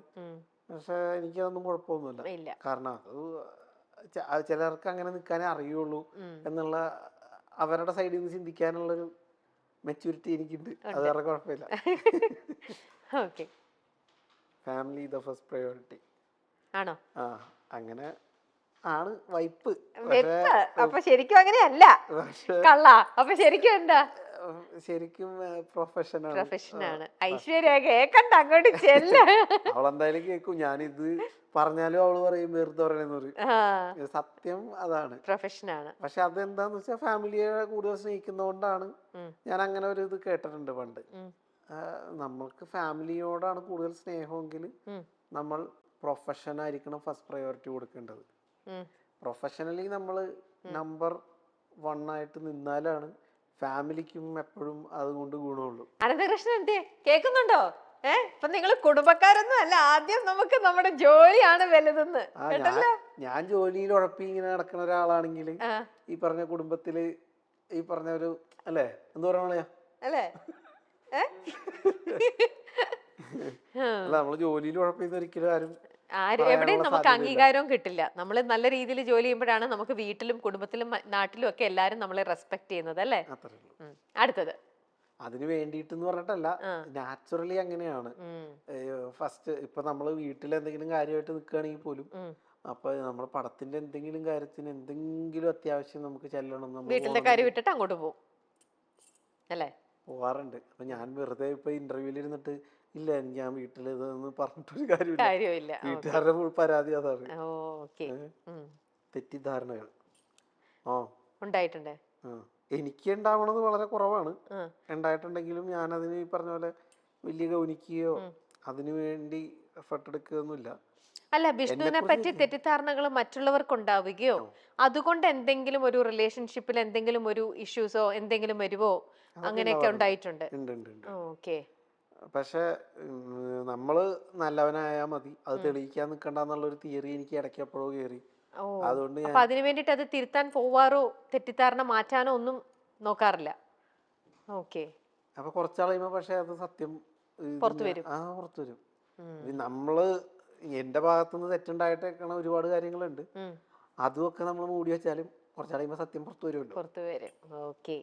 പക്ഷെ എനിക്കതൊന്നും കുഴപ്പമൊന്നുമില്ല. കാരണം അത് ചിലർക്ക് അങ്ങനെ നിൽക്കാനേ അറിയുള്ളൂ എന്നുള്ള അവരുടെ സൈഡിൽ നിന്ന് ചിന്തിക്കാനുള്ളൊരു മെച്യൂരിറ്റി എനിക്കുണ്ട്. അത് വേറെ കുഴപ്പമില്ല. ഫാമിലി ദ ഫസ്റ്റ് പ്രയോറിറ്റി ആണോ? അങ്ങനെ ആണ് വൈപ്പ്. അപ്പൊ ശരിക്കും അങ്ങനെയല്ല, കള്ള. അപ്പൊ ശരിക്കും എന്താ? ശരിക്കും പ്രൊഫഷനാണ്. ഐശ്വര്യ കേക്കണ്ട, അങ്ങോട്ട് ചെല്ല. അവളെന്തായാലും കേൾക്കും. ഞാനിത് പറഞ്ഞാലും അവള് പറയും വെറുതെ പറയണെന്ന് പറയും. സത്യം അതാണ്, പ്രൊഫഷനാണ്. പക്ഷെ അതെന്താന്ന് വെച്ചാൽ ഫാമിലിയെ കൂടുതൽ സ്നേഹിക്കുന്നതുകൊണ്ടാണ് ഞാൻ അങ്ങനെ ഒരു ഇത് കേട്ടിട്ടുണ്ട് പണ്ട്. നമ്മൾക്ക് ഫാമിലിയോടാണ് കൂടുതൽ സ്നേഹമെങ്കിൽ നമ്മൾ പ്രൊഫഷനായിരിക്കണം ഫസ്റ്റ് പ്രയോറിറ്റി കൊടുക്കേണ്ടത്. പ്രൊഫഷണലി നമ്മൾ നമ്പർ 1 ആയിട്ട് നിന്നാലാണ് ഫാമിലിക്കും എപ്പോഴും അതുകൊണ്ട് ഗുണമുള്ളൂ. അനന്തകൃഷ്ണൻ എന്തേ കേൾക്കുന്നുണ്ടോ? ഇപ്പൊ നിങ്ങൾ കുടുംബക്കാരൊന്നും അല്ല, ആദ്യം നമുക്ക് നമ്മുടെ ജോലിയാണ് വലുതെന്ന്. ഞാൻ ജോലിയിൽ ഉഴപ്പി ഇങ്ങനെ നടക്കുന്ന ഒരാളാണെങ്കിൽ ഈ പറഞ്ഞ കുടുംബത്തില് ഈ പറഞ്ഞ ഒരു അല്ലേ എന്താ പറയാ അല്ലേ, അല്ല, നമ്മള് ജോലിയിൽ ഉഴപ്പിന്ന് ഒരിക്കലും ആരും എവിടെയും നമുക്ക് അംഗീകാരവും കിട്ടില്ല. നമ്മൾ നല്ല രീതിയിൽ ജോലി ചെയ്യുമ്പോഴാണ് നമുക്ക് വീട്ടിലും കുടുംബത്തിലും നാട്ടിലും ഒക്കെ എല്ലാരും നമ്മളെ റെസ്പെക്ട് ചെയ്യുന്നത്, അല്ലേ? അടുത്തത് അതിന് വേണ്ടിയിട്ട് പറഞ്ഞിട്ടല്ല, നാച്ചുറലി അങ്ങനെയാണ്. ഫസ്റ്റ് ഇപ്പൊ നമ്മള് വീട്ടിൽ എന്തെങ്കിലും കാര്യമായിട്ട് നിൽക്കുകയാണെങ്കിൽ പോലും അപ്പൊ നമ്മുടെ പടത്തിന്റെ എന്തെങ്കിലും കാര്യത്തിന് എന്തെങ്കിലും അത്യാവശ്യം നമുക്ക് ചെല്ലണം, വീട്ടിലെ കാര്യം വിട്ടിട്ട് അങ്ങോട്ട് പോകും, അല്ലേ? പോവാറുണ്ട്. അപ്പൊ ഞാൻ വെറുതെ ഇപ്പൊ ഇന്റർവ്യൂവിൽ ഇരുന്നിട്ട് ഇല്ല ഞാൻ വീട്ടിൽ ഇതൊന്നും പറഞ്ഞിട്ടൊരു കാര്യമില്ല. വീട്ടുകാരുടെ പരാതി അതാണ്, തെറ്റിദ്ധാരണകൾ ഉണ്ടായിട്ടുണ്ട്. എനിക്ക് ഉണ്ടാവണത് വളരെ കുറവാണ്. ഉണ്ടായിട്ടുണ്ടെങ്കിലും ഞാൻ അതിന് ഈ പറഞ്ഞ പോലെ വലിയ ഗൗനിക്കുകയോ അതിനു വേണ്ടി എഫർട്ട് എടുക്കുകയൊന്നുമില്ല. അല്ല, വിഷ്ണുവിനെ പറ്റി തെറ്റിദ്ധാരണകൾ മറ്റുള്ളവർക്ക് ഉണ്ടാവുകയോ അതുകൊണ്ട് എന്തെങ്കിലും ഒരു റിലേഷൻഷിപ്പിൽ എന്തെങ്കിലും ഒരു ഇഷ്യൂസോ എന്തെങ്കിലും വരുവോ അങ്ങനെയൊക്കെ ഉണ്ടായിട്ടുണ്ട്? ഓക്കെ. പക്ഷെ നമ്മള് നല്ലവനായാൽ മതി, അത് തെളിയിക്കാൻ നിൽക്കണ്ടെന്നുള്ളൊരു തിയറി എനിക്ക് ഇടയ്ക്ക് എപ്പോഴോ കയറി. അതുകൊണ്ട് അതിനു വേണ്ടിട്ട് അത് തിരുത്താൻ പോവാറോ തെറ്റിദ്ധാരണ മാറ്റാനോ ഒന്നും നോക്കാറില്ല? ഓക്കെ. അപ്പൊ കുറച്ചാൾ കഴിയുമ്പോ പക്ഷെ അത് സത്യം പുറത്തു വരും. നമ്മള് എന്റെ ഭാഗത്തുനിന്ന് തെറ്റുണ്ടായിട്ടേക്കണ ഒരുപാട് കാര്യങ്ങളുണ്ട്. അതുമൊക്കെ നമ്മൾ മൂടി വെച്ചാലും കുറച്ചാൾ കഴിയുമ്പോ സത്യം പുറത്തു വരും. ഓക്കെ.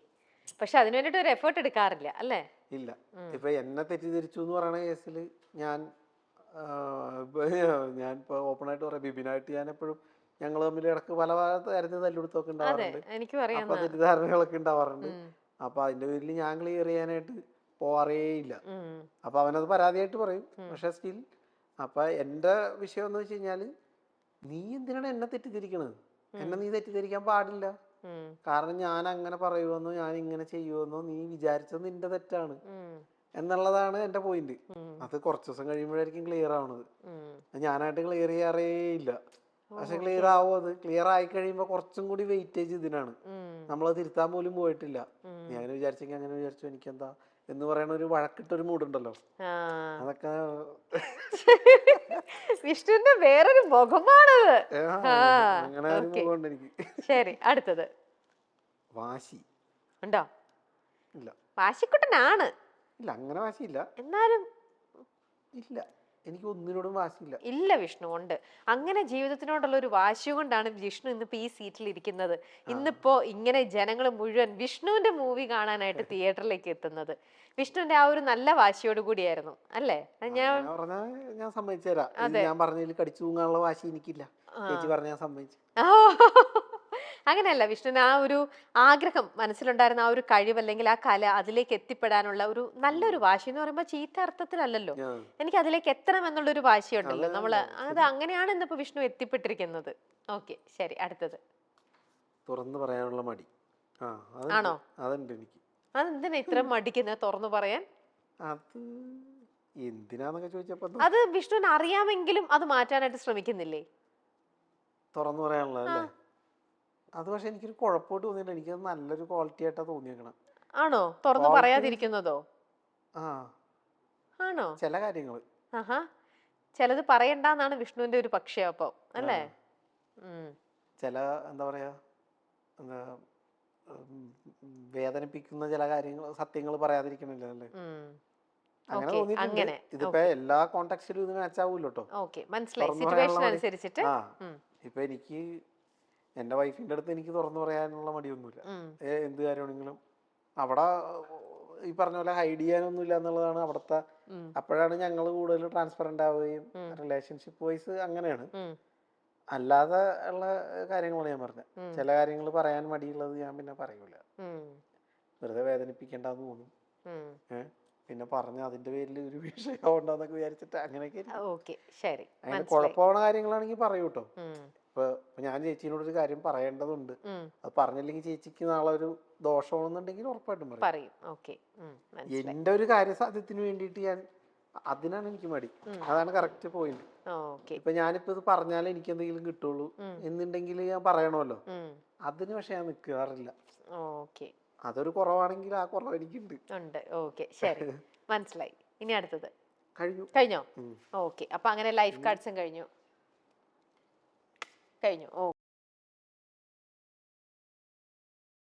പക്ഷെ അതിനു വേണ്ടിട്ട് ഒരു എഫേർട്ട് എടുക്കാറില്ല, അല്ലേ? ഇല്ല. ഇപ്പൊ എന്നെ തെറ്റിദ്ധരിച്ചു എന്ന് പറയുന്ന കേസിൽ ഞാൻ ഇപ്പൊ ഓപ്പൺ ആയിട്ട് പറയാം, ബിബിനായിട്ട് ഞാൻ എപ്പോഴും ഞങ്ങൾ തമ്മിൽ ഇടക്ക് പല കാര്യത്തിൽ തല്ലുകൊടുത്തൊക്കെ ഉണ്ടാവാറുണ്ട്, അപ്പൊ തെറ്റിദ്ധാരണകളൊക്കെ ഉണ്ടാവാറുണ്ട്. അപ്പൊ അതിന്റെ പേരിൽ ഞാൻ ക്ലിയർ ചെയ്യാനായിട്ട് പോവാറേയില്ല. അപ്പൊ അവനത് പരാതിയായിട്ട് പറയും. പക്ഷെ സ്റ്റിൽ അപ്പൊ എന്റെ വിഷയം എന്ന് വെച്ച് കഴിഞ്ഞാല്, നീ എന്തിനാണ് എന്നെ തെറ്റിദ്ധരിക്കണത്? എന്നെ നീ തെറ്റിദ്ധരിക്കാൻ പാടില്ല. കാരണം ഞാൻ അങ്ങനെ പറയുമെന്നോ ഞാൻ ഇങ്ങനെ ചെയ്യുമെന്നോ നീ വിചാരിച്ചത് നിന്റെ തെറ്റാണ് എന്നുള്ളതാണ് എന്റെ പോയിന്റ്. അത് കുറച്ച് ദിവസം കഴിയുമ്പോഴായിരിക്കും ക്ലിയർ ആവണത്. ഞാനായിട്ട് ക്ലിയർ ചെയ്യാറേ ഇല്ല. പക്ഷെ ക്ലിയർ ആവും. അത് ക്ലിയർ ആയി കഴിയുമ്പോ കുറച്ചും കൂടി വെയിറ്റേജ് ഇതിനാണ്. നമ്മളത് തിരുത്താൻ പോലും പോയിട്ടില്ല. ഞാൻ വിചാരിച്ചെങ്കിൽ അങ്ങനെ വിചാരിച്ചു, എനിക്കെന്താ എന്ന് പറയണ ഒരു വഴക്കിട്ടൊരു മൂടുണ്ടല്ലോ, അതൊക്കെ വിഷ്ണുവിന്റെ വേറൊരു മുഖമാണത്. അങ്ങനെ ഒരു മുഖമുണ്ട് എനിക്ക്. ശരി, അടുത്തത്. വാശി ഉണ്ടോ? ഇല്ല. വാശിക്കുട്ടനാണ്. ഇല്ല, അങ്ങനെ വാശിയില്ല. എന്നാലും ഇല്ല. എനിക്ക് ഒന്നിനോടും വാശിയില്ല. ഇല്ല വിഷ്ണു, ഉണ്ട്. അങ്ങനെ ജീവിതത്തിനോടുള്ള ഒരു വാശി കൊണ്ടാണ് വിഷ്ണു ഇന്നിപ്പോ ഈ സീറ്റിൽ ഇരിക്കുന്നത്. ഇന്നിപ്പോ ഇങ്ങനെ ജനങ്ങൾ മുഴുവൻ വിഷ്ണുവിന്റെ മൂവി കാണാനായിട്ട് തിയേറ്ററിലേക്ക് എത്തുന്നത് വിഷ്ണുവിന്റെ ആ ഒരു നല്ല വാശിയോട് കൂടിയായിരുന്നു അല്ലേ? ഞാൻ അങ്ങനെ പറഞ്ഞാ ഞാൻ സമ്മതിച്ചു തരാം. ഇത് ഞാൻ പറഞ്ഞതിൽ കടിച്ചു തൂങ്ങാനുള്ള വാശി എനിക്കില്ല. ചേച്ചി പറഞ്ഞ ഞാൻ സമ്മതിച്ചു. ആ, അങ്ങനെയല്ല, വിഷ്ണുവിന് ആ ഒരു ആഗ്രഹം മനസ്സിലുണ്ടായിരുന്ന ആ ഒരു കഴിവ് അല്ലെങ്കിൽ ആ കല അതിലേക്ക് എത്തിപ്പെടാനുള്ള ഒരു നല്ലൊരു വാശി എന്ന് പറയുമ്പോൾ ചീത്ത അർത്ഥത്തിലല്ലല്ലോ, എനിക്ക് അതിലേക്ക് എത്തണം എന്നുള്ളൊരു വാശിയുണ്ടല്ലോ നമ്മള്. അത് അങ്ങനെയാണ് ഇന്നിപ്പോ വിഷ്ണു എത്തിപ്പെട്ടിരിക്കുന്നത്. ഓക്കെ, ശരി, അടുത്തത്. തുറന്നു പറയാനുള്ള മടി. ആണോ? അതുണ്ട് എനിക്ക്. അതെന്തിനാ ഇത്ര മടിക്കുന്നത് തുറന്നു പറയാൻ? അത് എന്തിനാന്നൊക്കെ ചോദിച്ചപ്പോ അത് വിഷ്ണുവിന് അറിയാമെങ്കിലും അത് മാറ്റാനായിട്ട് ശ്രമിക്കുന്നില്ലേ? തുറന്നു പറയാനുള്ളത് അല്ലേ? അത് പക്ഷെ എനിക്കൊരു കുഴപ്പമായിട്ട് തോന്നിയില്ല. എനിക്കത് നല്ലൊരു ക്വാളിറ്റി ആയിട്ടാ തോന്നിയേക്കണം. ആണോ? തുറന്നു പറയാതിരിക്കുന്നതോ? ആ, ആണോ? ചില കാര്യങ്ങള്. ആഹാ, ചിലത് പറയണ്ടെന്നാണ് വിഷ്ണുവിന്റെ ഒരു പക്ഷേ അപ്പൊ അല്ലേ? ചില എന്താ പറയാ, എന്താ വേദനിപ്പിക്കുന്ന ചില കാര്യങ്ങൾ, സത്യങ്ങൾ പറയാതിരിക്കണില്ല അല്ലേ? അങ്ങനെ തോന്നിയിട്ടുണ്ട്. ഇതിപ്പോ എല്ലാ കോണ്ടെക്സ്റ്റിലും ഇത് മാച്ച് ആവൂല്ലോ കേട്ടോ. മനസ്സിലായി, സിറ്റുവേഷൻ അനുസരിച്ചിട്ട്. ഇപ്പൊ എനിക്ക് എന്റെ വൈഫിന്റെ അടുത്ത് എനിക്ക് തുറന്നു പറയാനുള്ള മടിയൊന്നുമില്ല. എന്ത് കാര്യമാണെങ്കിലും അവിടെ ഈ പറഞ്ഞ പോലെ ഹൈഡ് ചെയ്യാനൊന്നുമില്ല എന്നുള്ളതാണ് അവിടുത്തെ. അപ്പോഴാണ് ഞങ്ങൾ കൂടുതൽ ട്രാൻസ്പെറന്റ് ആവുകയും റിലേഷൻഷിപ്പ് വൈസ് അങ്ങനെയാണ്. അല്ലാതെ ഉള്ള കാര്യങ്ങളാണ് ഞാൻ പറഞ്ഞത്. ചില കാര്യങ്ങൾ പറയാൻ മടിയുള്ളത് ഞാൻ പിന്നെ പറയൂല. വെറുതെ വേദനിപ്പിക്കണ്ടെന്ന് തോന്നും. പിന്നെ പറഞ്ഞ അതിന്റെ പേരിൽ ഒരു വിഷയം ഉണ്ടോന്നൊക്കെ വിചാരിച്ചിട്ട് അങ്ങനെയൊക്കെ. അങ്ങനെ കുഴപ്പമുള്ള കാര്യങ്ങളാണെങ്കിൽ പറയൂ കേട്ടോ. ഇപ്പൊ ഞാൻ ചേച്ചീനോട് ഒരു കാര്യം പറയേണ്ടതുണ്ട്, അത് പറഞ്ഞില്ലെങ്കിൽ ചേച്ചിക്ക് നാളെ ഒരു ദോഷമാണെന്നുണ്ടെങ്കിൽ ഉറപ്പായിട്ടും പറയും. എന്റെ ഒരു കാര്യസാധ്യത്തിന് വേണ്ടിയിട്ട് ഞാൻ, അതിനാണ് എനിക്ക് മടി. അതാണ് കറക്റ്റ് പോയിന്റ്. ഇപ്പൊ ഞാനിപ്പോ ഇത് പറഞ്ഞാലേ എനിക്ക് എന്തെങ്കിലും കിട്ടുള്ളൂ എന്നുണ്ടെങ്കിൽ ഞാൻ പറയണമല്ലോ. അതിന് പക്ഷെ ഞാൻ നിൽക്കാറില്ല. അതൊരു കുറവാണെങ്കിൽ ആ കുറവ് എനിക്കുണ്ട്. ശരി, മനസ്സിലായി. ഇനി അടുത്തത്. കഴിഞ്ഞോ? ഓക്കെ, അപ്പൊ അങ്ങനെ ലൈഫ് കാർഡ്സും കഴിഞ്ഞു.